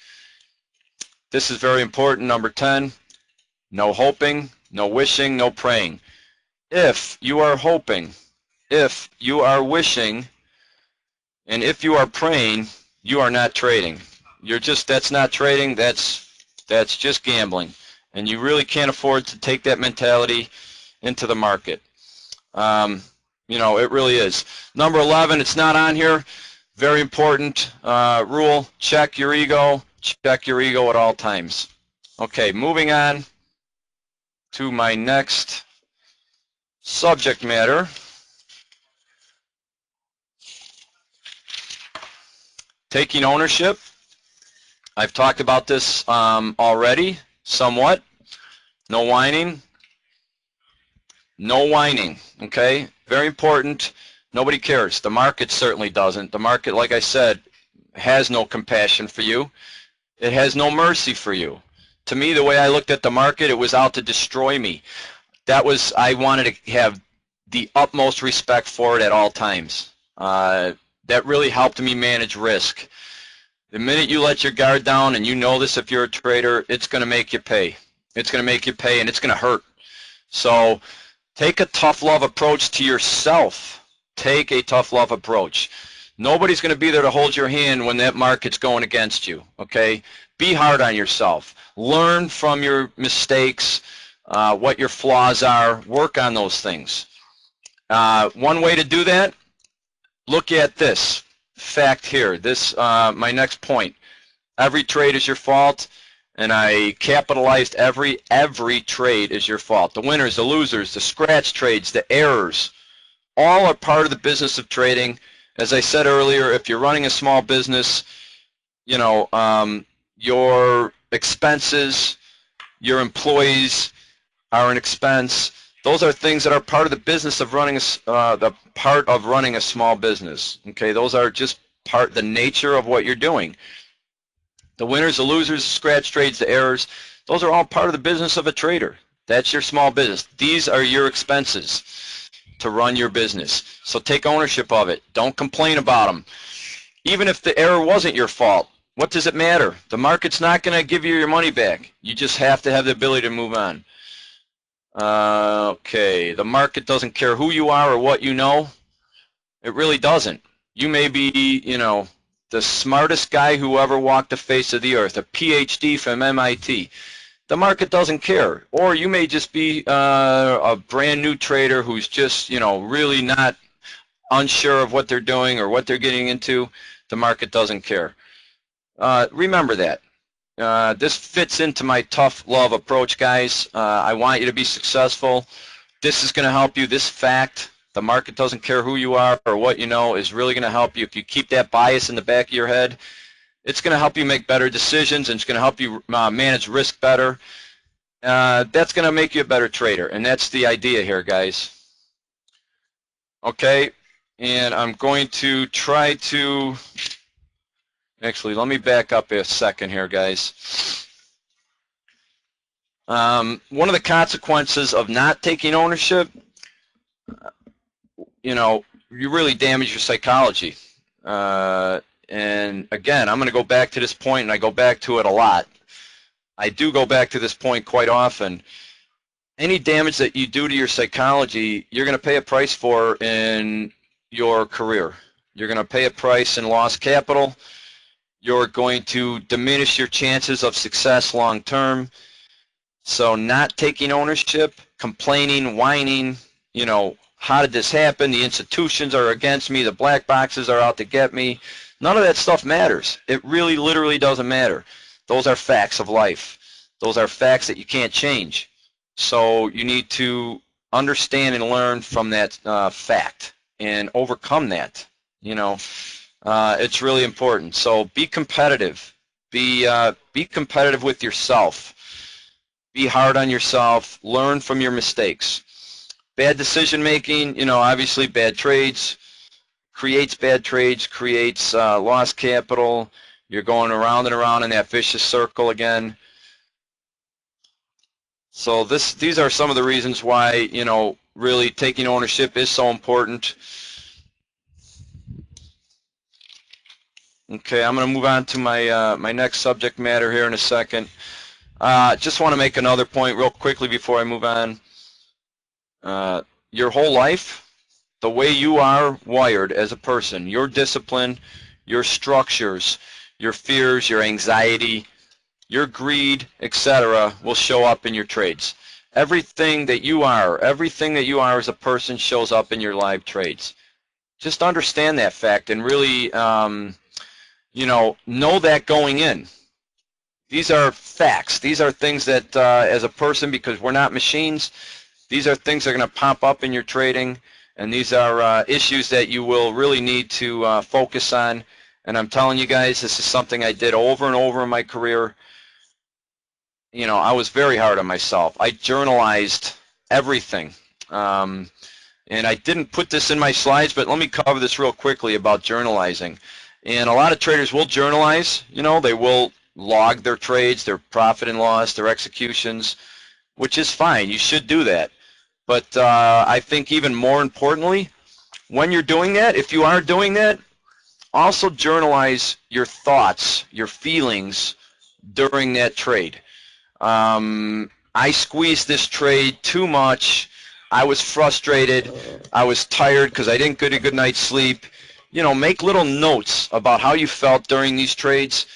S2: This is very important. Number 10, no hoping, no wishing, no praying. If you are hoping, if you are wishing, and if you are praying, you are not trading. That's not trading, that's just gambling. And you really can't afford to take that mentality into the market. You know, it really is. Number 11, it's not on here. Very important rule, check your ego. Check your ego at all times. Okay, moving on to my next subject matter. Taking ownership. I've talked about this already, somewhat. No whining. No whining, okay? Very important. Nobody cares. The market certainly doesn't. The market, like I said, has no compassion for you. It has no mercy for you. To me, the way I looked at the market, it was out to destroy me. I wanted to have the utmost respect for it at all times. That really helped me manage risk. The minute you let your guard down, and you know this if you're a trader, it's going to make you pay. It's going to make you pay, and it's going to hurt. So take a tough love approach to yourself. Take a tough love approach. Nobody's going to be there to hold your hand when that market's going against you, okay? Be hard on yourself. Learn from your mistakes, what your flaws are. Work on those things. One way to do that, look at this fact here. This, my next point. Every trade is your fault, and I capitalized every trade is your fault. The winners, the losers, the scratch trades, the errors, all are part of the business of trading. As I said earlier, if you're running a small business, you know, your expenses, your employees are an expense. Those are things that are part of the business of running a small business. Okay, those are just the nature of what you're doing. The winners, the losers, the scratch trades, the errors, those are all part of the business of a trader. That's your small business. These are your expenses to run your business. So take ownership of it. Don't complain about them. Even if the error wasn't your fault, what does it matter? The market's not going to give you your money back. You just have to have the ability to move on. Okay, the market doesn't care who you are or what you know. It really doesn't. You may be, you know, the smartest guy who ever walked the face of the earth, a PhD from MIT. The market doesn't care. Or you may just be a brand new trader who's just, you know, really not unsure of what they're doing or what they're getting into. The market doesn't care. Remember that. This fits into my tough love approach, guys. I want you to be successful. This is going to help you. This fact, the market doesn't care who you are or what you know, is really going to help you. If you keep that bias in the back of your head, it's going to help you make better decisions, and it's going to help you manage risk better. That's going to make you a better trader, and that's the idea here, guys. Okay, and I'm going to try to, actually, let me back up a second here, guys. One of the consequences of not taking ownership, you know, you really damage your psychology. And again, I'm going to go back to this point, and I go back to it a lot. I do go back to this point quite often. Any damage that you do to your psychology, you're going to pay a price for in your career. You're going to pay a price in lost capital. You're going to diminish your chances of success long term. So not taking ownership, complaining, whining, you know, how did this happen? The institutions are against me. The black boxes are out to get me. None of that stuff matters. It really literally doesn't matter. Those are facts of life. Those are facts that you can't change. So you need to understand and learn from that fact and overcome that. You know, it's really important. So be competitive. Be competitive with yourself. Be hard on yourself. Learn from your mistakes. Bad decision making, you know, obviously bad trades creates lost capital. You're going around and around in that vicious circle again. So these are some of the reasons why, you know, really taking ownership is so important. Okay, I'm going to move on to my my next subject matter here in a second. Just want to make another point real quickly before I move on. Your whole life, the way you are wired as a person, your discipline, your structures, your fears, your anxiety, your greed, etc., will show up in your trades. Everything that you are as a person shows up in your live trades. Just understand that fact and really, you know that going in. These are facts. These are things that, as a person, because we're not machines, these are things that are going to pop up in your trading, and these are issues that you will really need to focus on. And I'm telling you guys, this is something I did over and over in my career. You know, I was very hard on myself. I journalized everything. And I didn't put this in my slides, but let me cover this real quickly about journalizing. And a lot of traders will journalize. You know, they will log their trades, their profit and loss, their executions, which is fine. You should do that. But I think even more importantly, when you're doing that, if you are doing that, also journalize your thoughts, your feelings during that trade. I squeezed this trade too much. I was frustrated. I was tired because I didn't get a good night's sleep. You know, make little notes about how you felt during these trades,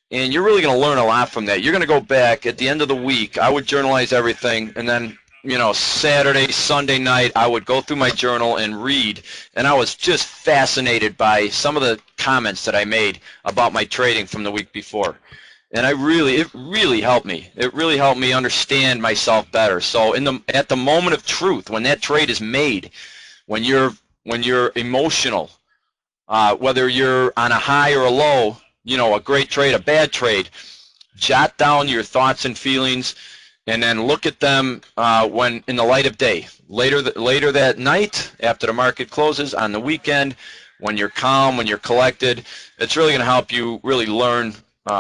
S2: and you're really going to learn a lot from that. You're going to go back at the end of the week. I would journalize everything, and then, you know, Saturday, Sunday night, I would go through my journal and read, and I was just fascinated by some of the comments that I made about my trading from the week before. And it really helped me. It really helped me understand myself better. So at the moment of truth, when that trade is made, when you're emotional, whether you're on a high or a low, you know, a great trade, a bad trade, jot down your thoughts and feelings, and then look at them when in the light of day. Later that night, after the market closes, on the weekend, when you're calm, when you're collected, it's really going to help you really learn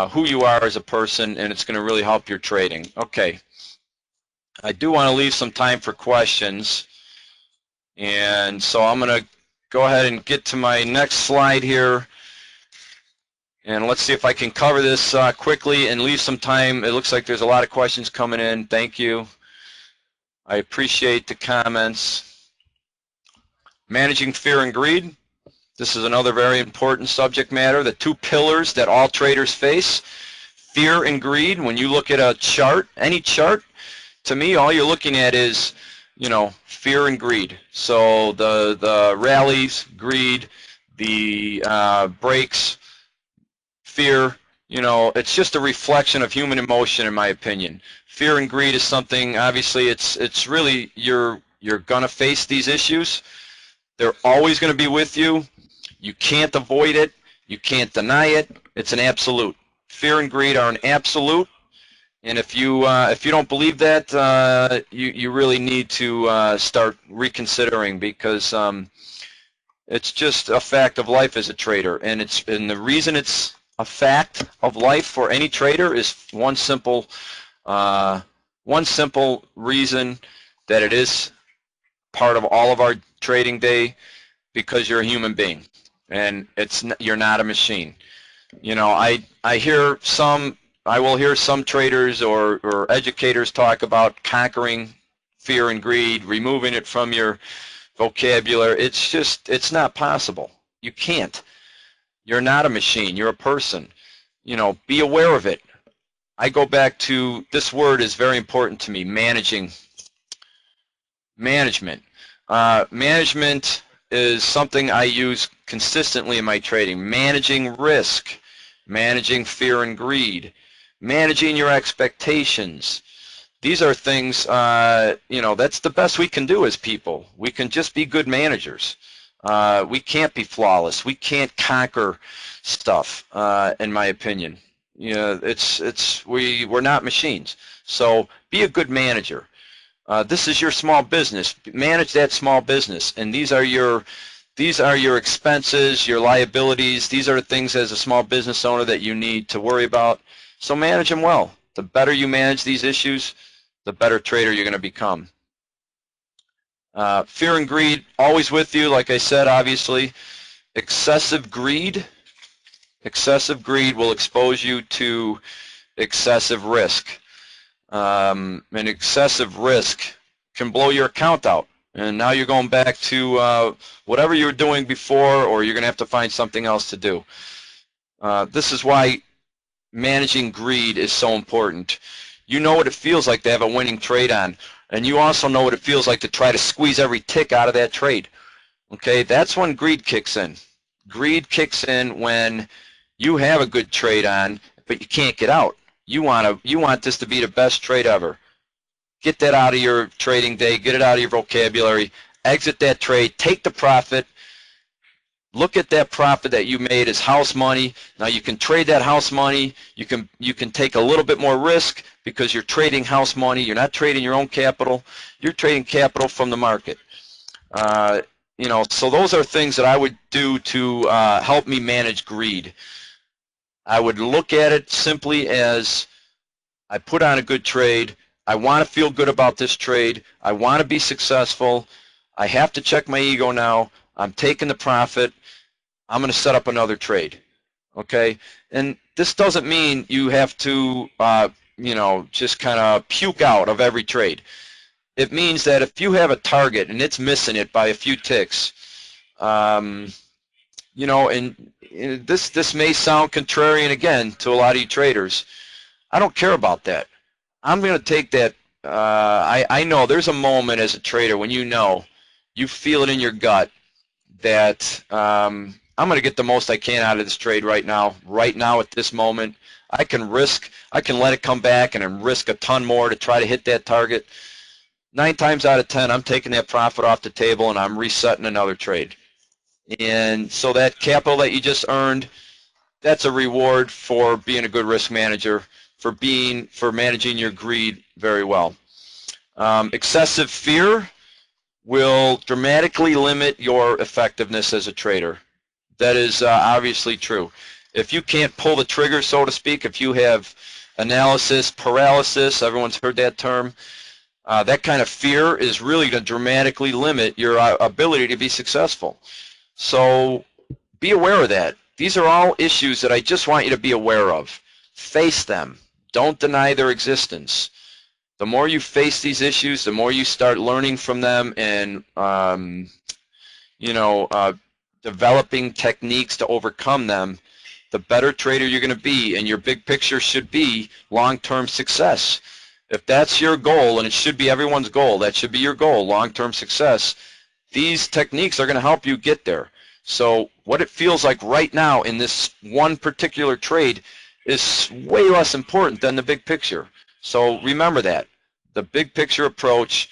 S2: who you are as a person, and it's going to really help your trading. Okay. I do want to leave some time for questions, and so I'm going to go ahead and get to my next slide here, and let's see if I can cover this quickly and leave some time. It looks like there's a lot of questions coming in. Thank you. I appreciate the comments. Managing fear and greed. This is another very important subject matter, the two pillars that all traders face, fear and greed. When you look at a chart, any chart, to me, all you're looking at is, you know, fear and greed. So the rallies, greed, the breaks, fear, you know, it's just a reflection of human emotion, in my opinion. Fear and greed is something, obviously, it's really, you're going to face these issues. They're always going to be with you. You can't avoid it. You can't deny it. It's an absolute. Fear and greed are an absolute. And if you don't believe that, you really need to start reconsidering, because it's just a fact of life as a trader. And the reason it's a fact of life for any trader is one simple reason, that it is part of all of our trading day, because you're a human being. And you're not a machine. You know, I will hear some traders or educators talk about conquering fear and greed, removing it from your vocabulary. It's not possible. You can't. You're not a machine. You're a person. You know, be aware of it. I go back to, this word is very important to me, management. Management is something I use consistently in my trading. Managing risk, managing fear and greed, managing your expectations. These are things, you know, that's the best we can do as people. We can just be good managers. We can't be flawless. We can't conquer stuff, in my opinion. You know, we're not machines. So be a good manager. This is your small business. Manage that small business, and these are your expenses, your liabilities. These are things as a small business owner that you need to worry about. So manage them well. The better you manage these issues, the better trader you're going to become. Fear and greed, always with you, like I said, obviously. Excessive greed will expose you to excessive risk. And excessive risk can blow your account out. And now you're going back to whatever you were doing before, or you're going to have to find something else to do. This is why managing greed is so important. You know what it feels like to have a winning trade on, and you also know what it feels like to try to squeeze every tick out of that trade. Okay, that's when greed kicks in. Greed kicks in when you have a good trade on, but you can't get out. You want this to be the best trade ever. Get that out of your trading day. Get it out of your vocabulary. Exit that trade. Take the profit. Look at that profit that you made as house money. Now you can trade that house money. You can take a little bit more risk because you're trading house money. You're not trading your own capital. You're trading capital from the market. So those are things that I would do to help me manage greed. I would look at it simply as I put on a good trade. I want to feel good about this trade. I want to be successful. I have to check my ego now. I'm taking the profit. I'm going to set up another trade. Okay? And this doesn't mean you have to, just kind of puke out of every trade. It means that if you have a target and it's missing it by a few ticks, and this may sound contrarian again to a lot of you traders. I don't care about that. I'm going to take that. I know there's a moment as a trader when you feel it in your gut that I'm going to get the most I can out of this trade right now at this moment. I can let it come back and risk a ton more to try to hit that target. 9 times out of 10, I'm taking that profit off the table and I'm resetting another trade. And so that capital that you just earned, that's a reward for being a good risk manager, for managing your greed very well. Excessive fear will dramatically limit your effectiveness as a trader. That is obviously true. If you can't pull the trigger, so to speak, if you have analysis paralysis, everyone's heard that term, that kind of fear is really going to dramatically limit your ability to be successful. So be aware of that. These are all issues that I just want you to be aware of. Face them. Don't deny their existence. The more you face these issues, the more you start learning from them and, developing techniques to overcome them, the better trader you're going to be, and your big picture should be long-term success. If that's your goal, and it should be everyone's goal, that should be your goal, long-term success, these techniques are going to help you get there. So what it feels like right now in this one particular trade is way less important than the big picture. So remember that. The big picture approach,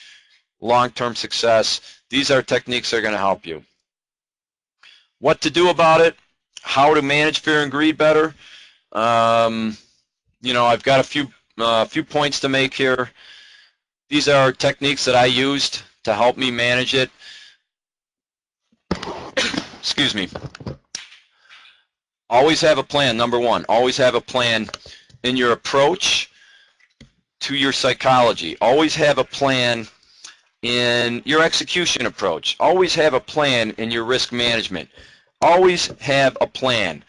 S2: long-term success, these are techniques that are going to help you. What to do about it, how to manage fear and greed better. I've got a few points to make here. These are techniques that I used to help me manage it. Excuse me. Always have a plan, number one. Always have a plan in your approach to your psychology. Always have a plan in your execution approach. Always have a plan in your risk management. Always have a plan.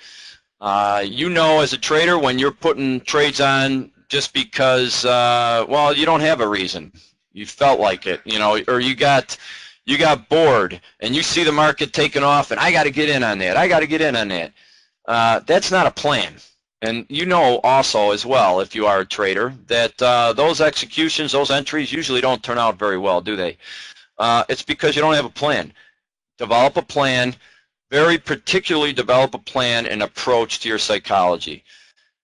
S2: As a trader, when you're putting trades on just because, you don't have a reason. You felt like it, or you got bored and you see the market taking off and I got to get in on that. I got to get in on that. That's not a plan. And also as well, if you are a trader, that those executions, those entries usually don't turn out very well, do they? It's because you don't have a plan. Develop a plan. Very particularly develop a plan and approach to your psychology.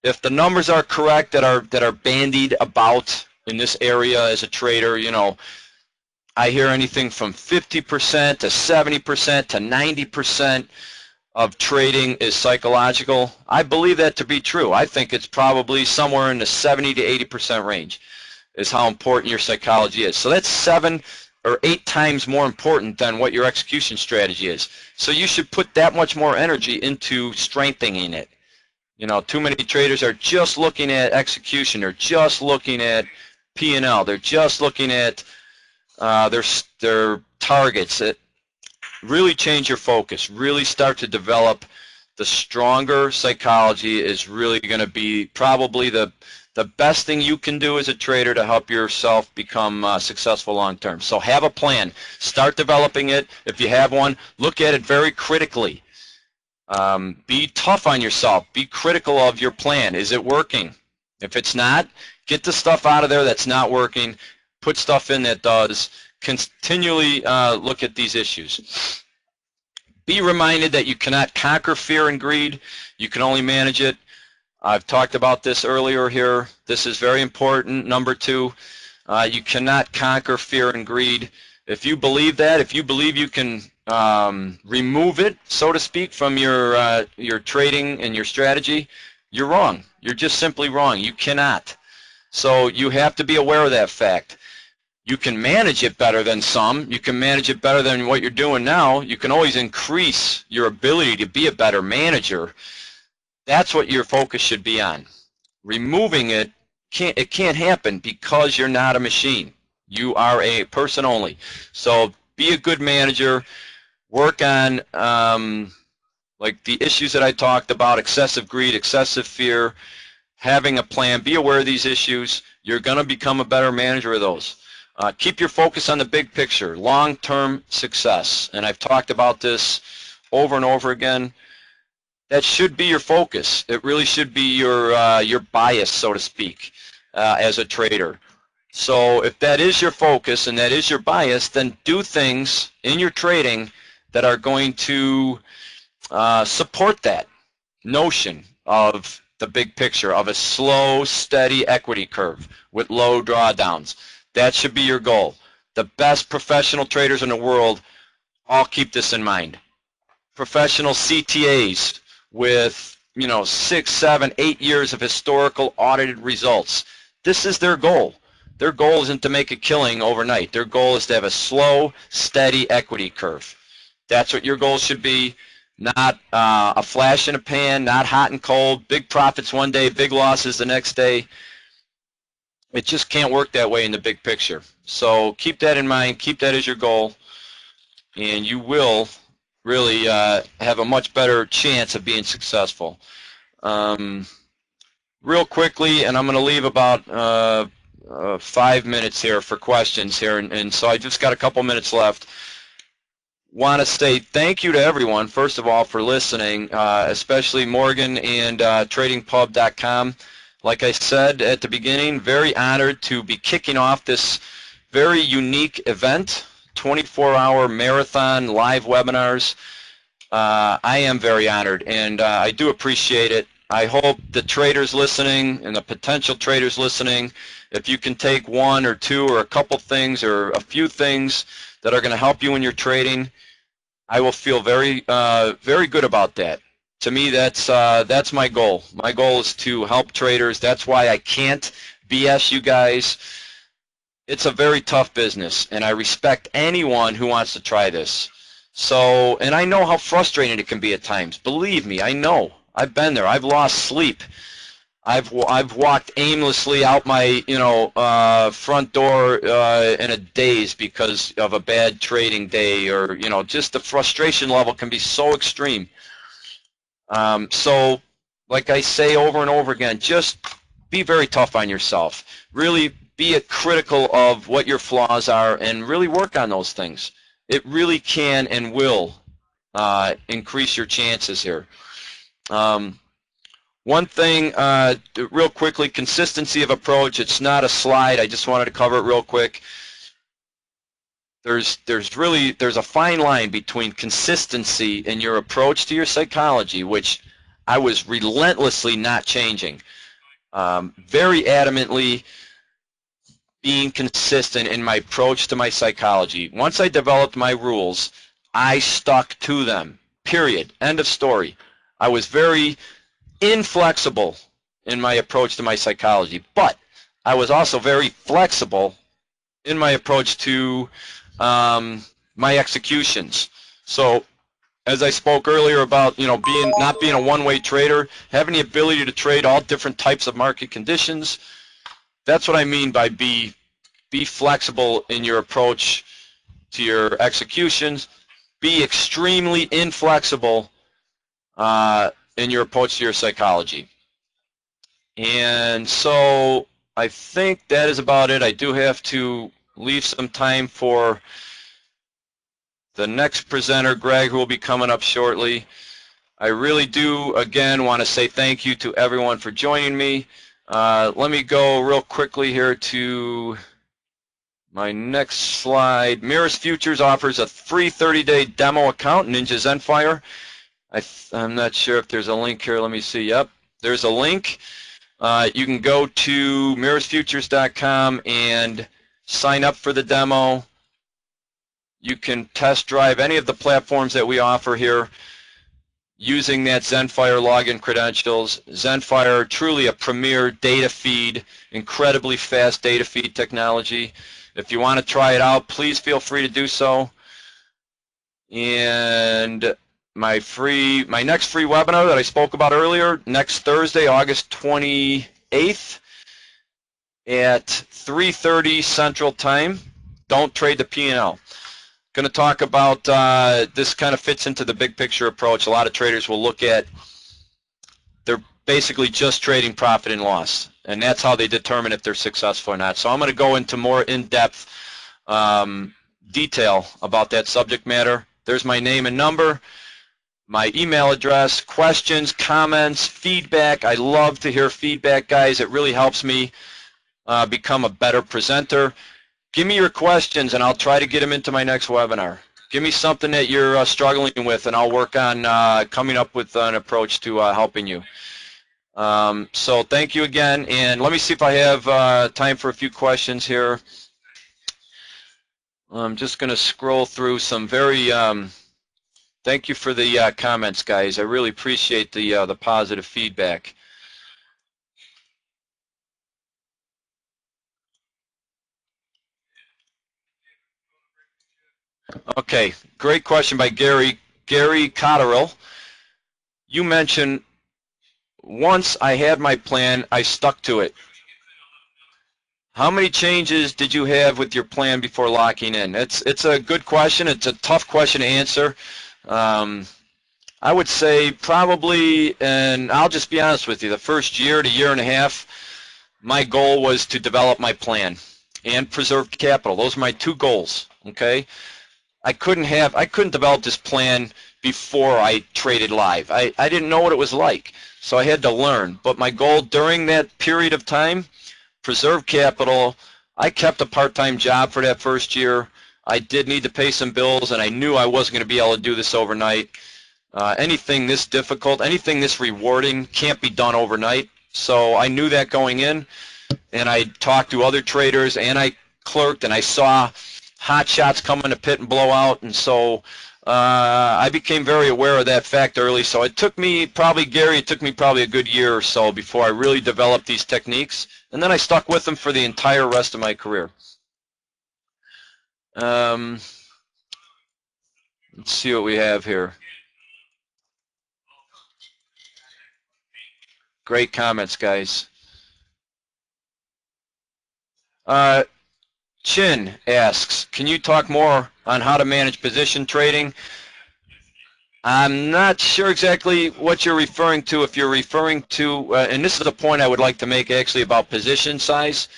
S2: If the numbers are correct that are bandied about in this area as a trader, I hear anything from 50% to 70% to 90% of trading is psychological. I believe that to be true. I think it's probably somewhere in the 70 to 80% range is how important your psychology is. So that's 7 or 8 times more important than what your execution strategy is. So you should put that much more energy into strengthening it. Too many traders are just looking at execution. They're just looking at P&L. They're just looking at their targets. Really change your focus. Really start to develop the stronger psychology is really going to be probably the best thing you can do as a trader to help yourself become successful long term. So have a plan. Start developing it. If you have one, look at it very critically. Be tough on yourself. Be critical of your plan. Is it working? If it's not, get the stuff out of there that's not working. Put stuff in that does. Continually look at these issues. Be reminded that you cannot conquer fear and greed. You can only manage it. I've talked about this earlier here. This is very important. Number 2, you cannot conquer fear and greed. If you believe that, if you believe you can remove it, so to speak, from your trading and your strategy, you're wrong. You're just simply wrong. You cannot. So you have to be aware of that fact. You can manage it better than some. You can manage it better than what you're doing now. You can always increase your ability to be a better manager. That's what your focus should be on. Removing it can't happen because you're not a machine. You are a person only. So be a good manager. Work on like the issues that I talked about: excessive greed, excessive fear, having a plan. Be aware of these issues. You're going to become a better manager of those. Keep your focus on the big picture, long-term success. And I've talked about this over and over again. That should be your focus. It really should be your bias, so to speak, as a trader. So if that is your focus and that is your bias, then do things in your trading that are going to support that notion of the big picture, of a slow, steady equity curve with low drawdowns. That should be your goal. The best professional traders in the world all keep this in mind. Professional CTAs with 6, 7, 8 years of historical audited results. This is their goal. Their goal isn't to make a killing overnight. Their goal is to have a slow, steady equity curve. That's what your goal should be. Not a flash in a pan, not hot and cold, big profits one day, big losses the next day. It just can't work that way in the big picture. So keep that in mind, keep that as your goal, and you will really have a much better chance of being successful. Real quickly, and I'm going to leave about 5 minutes here for questions here, and so I just got a couple minutes left. Want to say thank you to everyone, first of all, for listening, especially Morgan and TradingPub.com. Like I said at the beginning, very honored to be kicking off this very unique event, 24-hour marathon live webinars. I am very honored, and I do appreciate it. I hope the traders listening and the potential traders listening, if you can take one or two or a couple things or a few things that are going to help you in your trading, I will feel very, very good about that. To me, that's my goal. My goal is to help traders. That's why I can't BS you guys. It's a very tough business, and I respect anyone who wants to try this. So, and I know how frustrating it can be at times. Believe me, I know. I've been there. I've lost sleep. I've walked aimlessly out my front door in a daze because of a bad trading day, or just the frustration level can be so extreme. So, like I say over and over again, just be very tough on yourself. Really be critical of what your flaws are and really work on those things. It really can and will increase your chances here. One thing, real quickly, consistency of approach. It's not a slide. I just wanted to cover it real quick. There's a fine line between consistency in your approach to your psychology, which I was relentlessly not changing. Very adamantly being consistent in my approach to my psychology. Once I developed my rules, I stuck to them. Period. End of story. I was very inflexible in my approach to my psychology, but I was also very flexible in my approach to my executions. So as I spoke earlier about not being a one-way trader, having the ability to trade all different types of market conditions, that's what I mean by be flexible in your approach to your executions. Be extremely inflexible in your approach to your psychology. And so I think that is about it. I do have to leave some time for the next presenter, Greg, who will be coming up shortly. I really do, again, want to say thank you to everyone for joining me. Let me go real quickly here to my next slide. Mirus Futures offers a free 30-day demo account, Ninja Zenfire. I'm not sure if there's a link here. Let me see. Yep, there's a link. You can go to mirusfutures.com and sign up for the demo. You can test drive any of the platforms that we offer here using that Zenfire login credentials. Zenfire, truly a premier data feed, incredibly fast data feed technology. If you want to try it out, please feel free to do so. And my next free webinar that I spoke about earlier, next Thursday, August 28th at 3:30 Central Time. Don't trade the P&L. Going to talk about, this kind of fits into the big picture approach. A lot of traders will look at, they're basically just trading profit and loss, and that's how they determine if they're successful or not. So I'm going to go into more in-depth detail about that subject matter. There's my name and number, my email address, questions, comments, feedback. I love to hear feedback, guys. It really helps me become a better presenter. Give me your questions, and I'll try to get them into my next webinar. Give me something that you're struggling with, and I'll work on coming up with an approach to helping you. So thank you again, and let me see if I have time for a few questions here. I'm just going to scroll through some very, thank you for the comments, guys. I really appreciate the positive feedback. Okay, great question by Gary Cotterill. You mentioned once I had my plan, I stuck to it. How many changes did you have with your plan before locking in? It's a good question. It's a tough question to answer. I would say probably, and I'll just be honest with you, the first year to year and a half, my goal was to develop my plan and preserve capital. Those are my two goals, okay? I couldn't develop this plan before I traded live. I didn't know what it was like, so I had to learn. But my goal during that period of time, preserve capital. I kept a part-time job for that first year. I did need to pay some bills, and I knew I wasn't going to be able to do this overnight. Anything this difficult, anything this rewarding can't be done overnight. So I knew that going in, and I talked to other traders, and I clerked, and I saw hot shots come in the pit and blow out, and so I became very aware of that fact early. So it took me probably, Gary, it took me probably a good year or so before I really developed these techniques, and then I stuck with them for the entire rest of my career. Let's see what we have here. Great comments, guys. Chin asks, can you talk more on how to manage position trading? I'm not sure exactly what you're referring to. If you're referring to, and this is a point I would like to make actually about position size,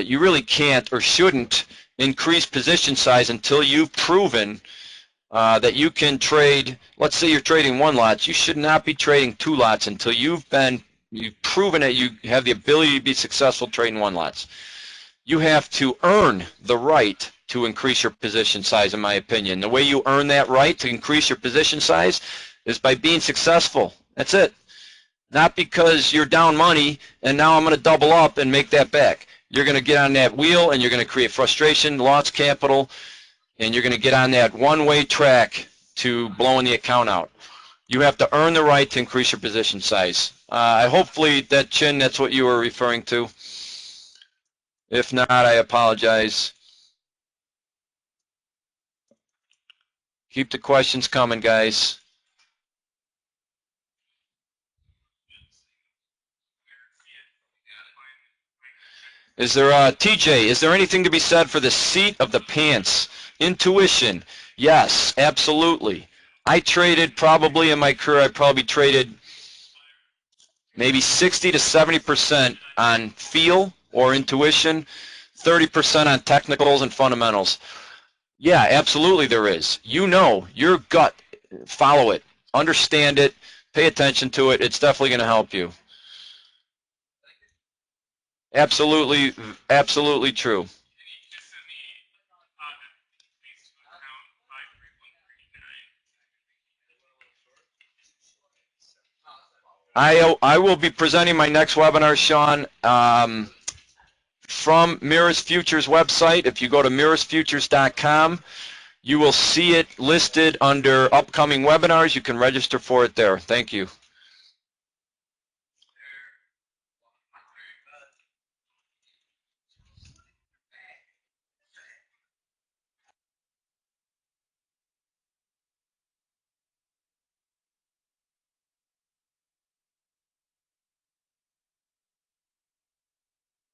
S2: you really can't or shouldn't increase position size until you've proven that you can trade. Let's say you're trading one lot. You should not be trading two lots until you've proven that you have the ability to be successful trading one lots. You have to earn the right to increase your position size, in my opinion. The way you earn that right to increase your position size is by being successful. That's it. Not because you're down money and now I'm going to double up and make that back. You're going to get on that wheel and you're going to create frustration, lost capital, and you're going to get on that one-way track to blowing the account out. You have to earn the right to increase your position size. Hopefully that, Chin, that's what you were referring to. If not, I apologize. Keep the questions coming, guys. TJ, is there anything to be said for the seat of the pants? Intuition. Yes, absolutely. I traded probably in my career, I probably traded maybe 60 to 70% on feel or intuition, 30% on technicals and fundamentals. Yeah, absolutely there is. You know, your gut, follow it, understand it, pay attention to it. It's definitely going to help you. Absolutely, absolutely true. I will be presenting my next webinar, Sean, from Mirus Futures website. If you go to mirusfutures.com, You will see it listed under upcoming webinars. You can register for it there. Thank you.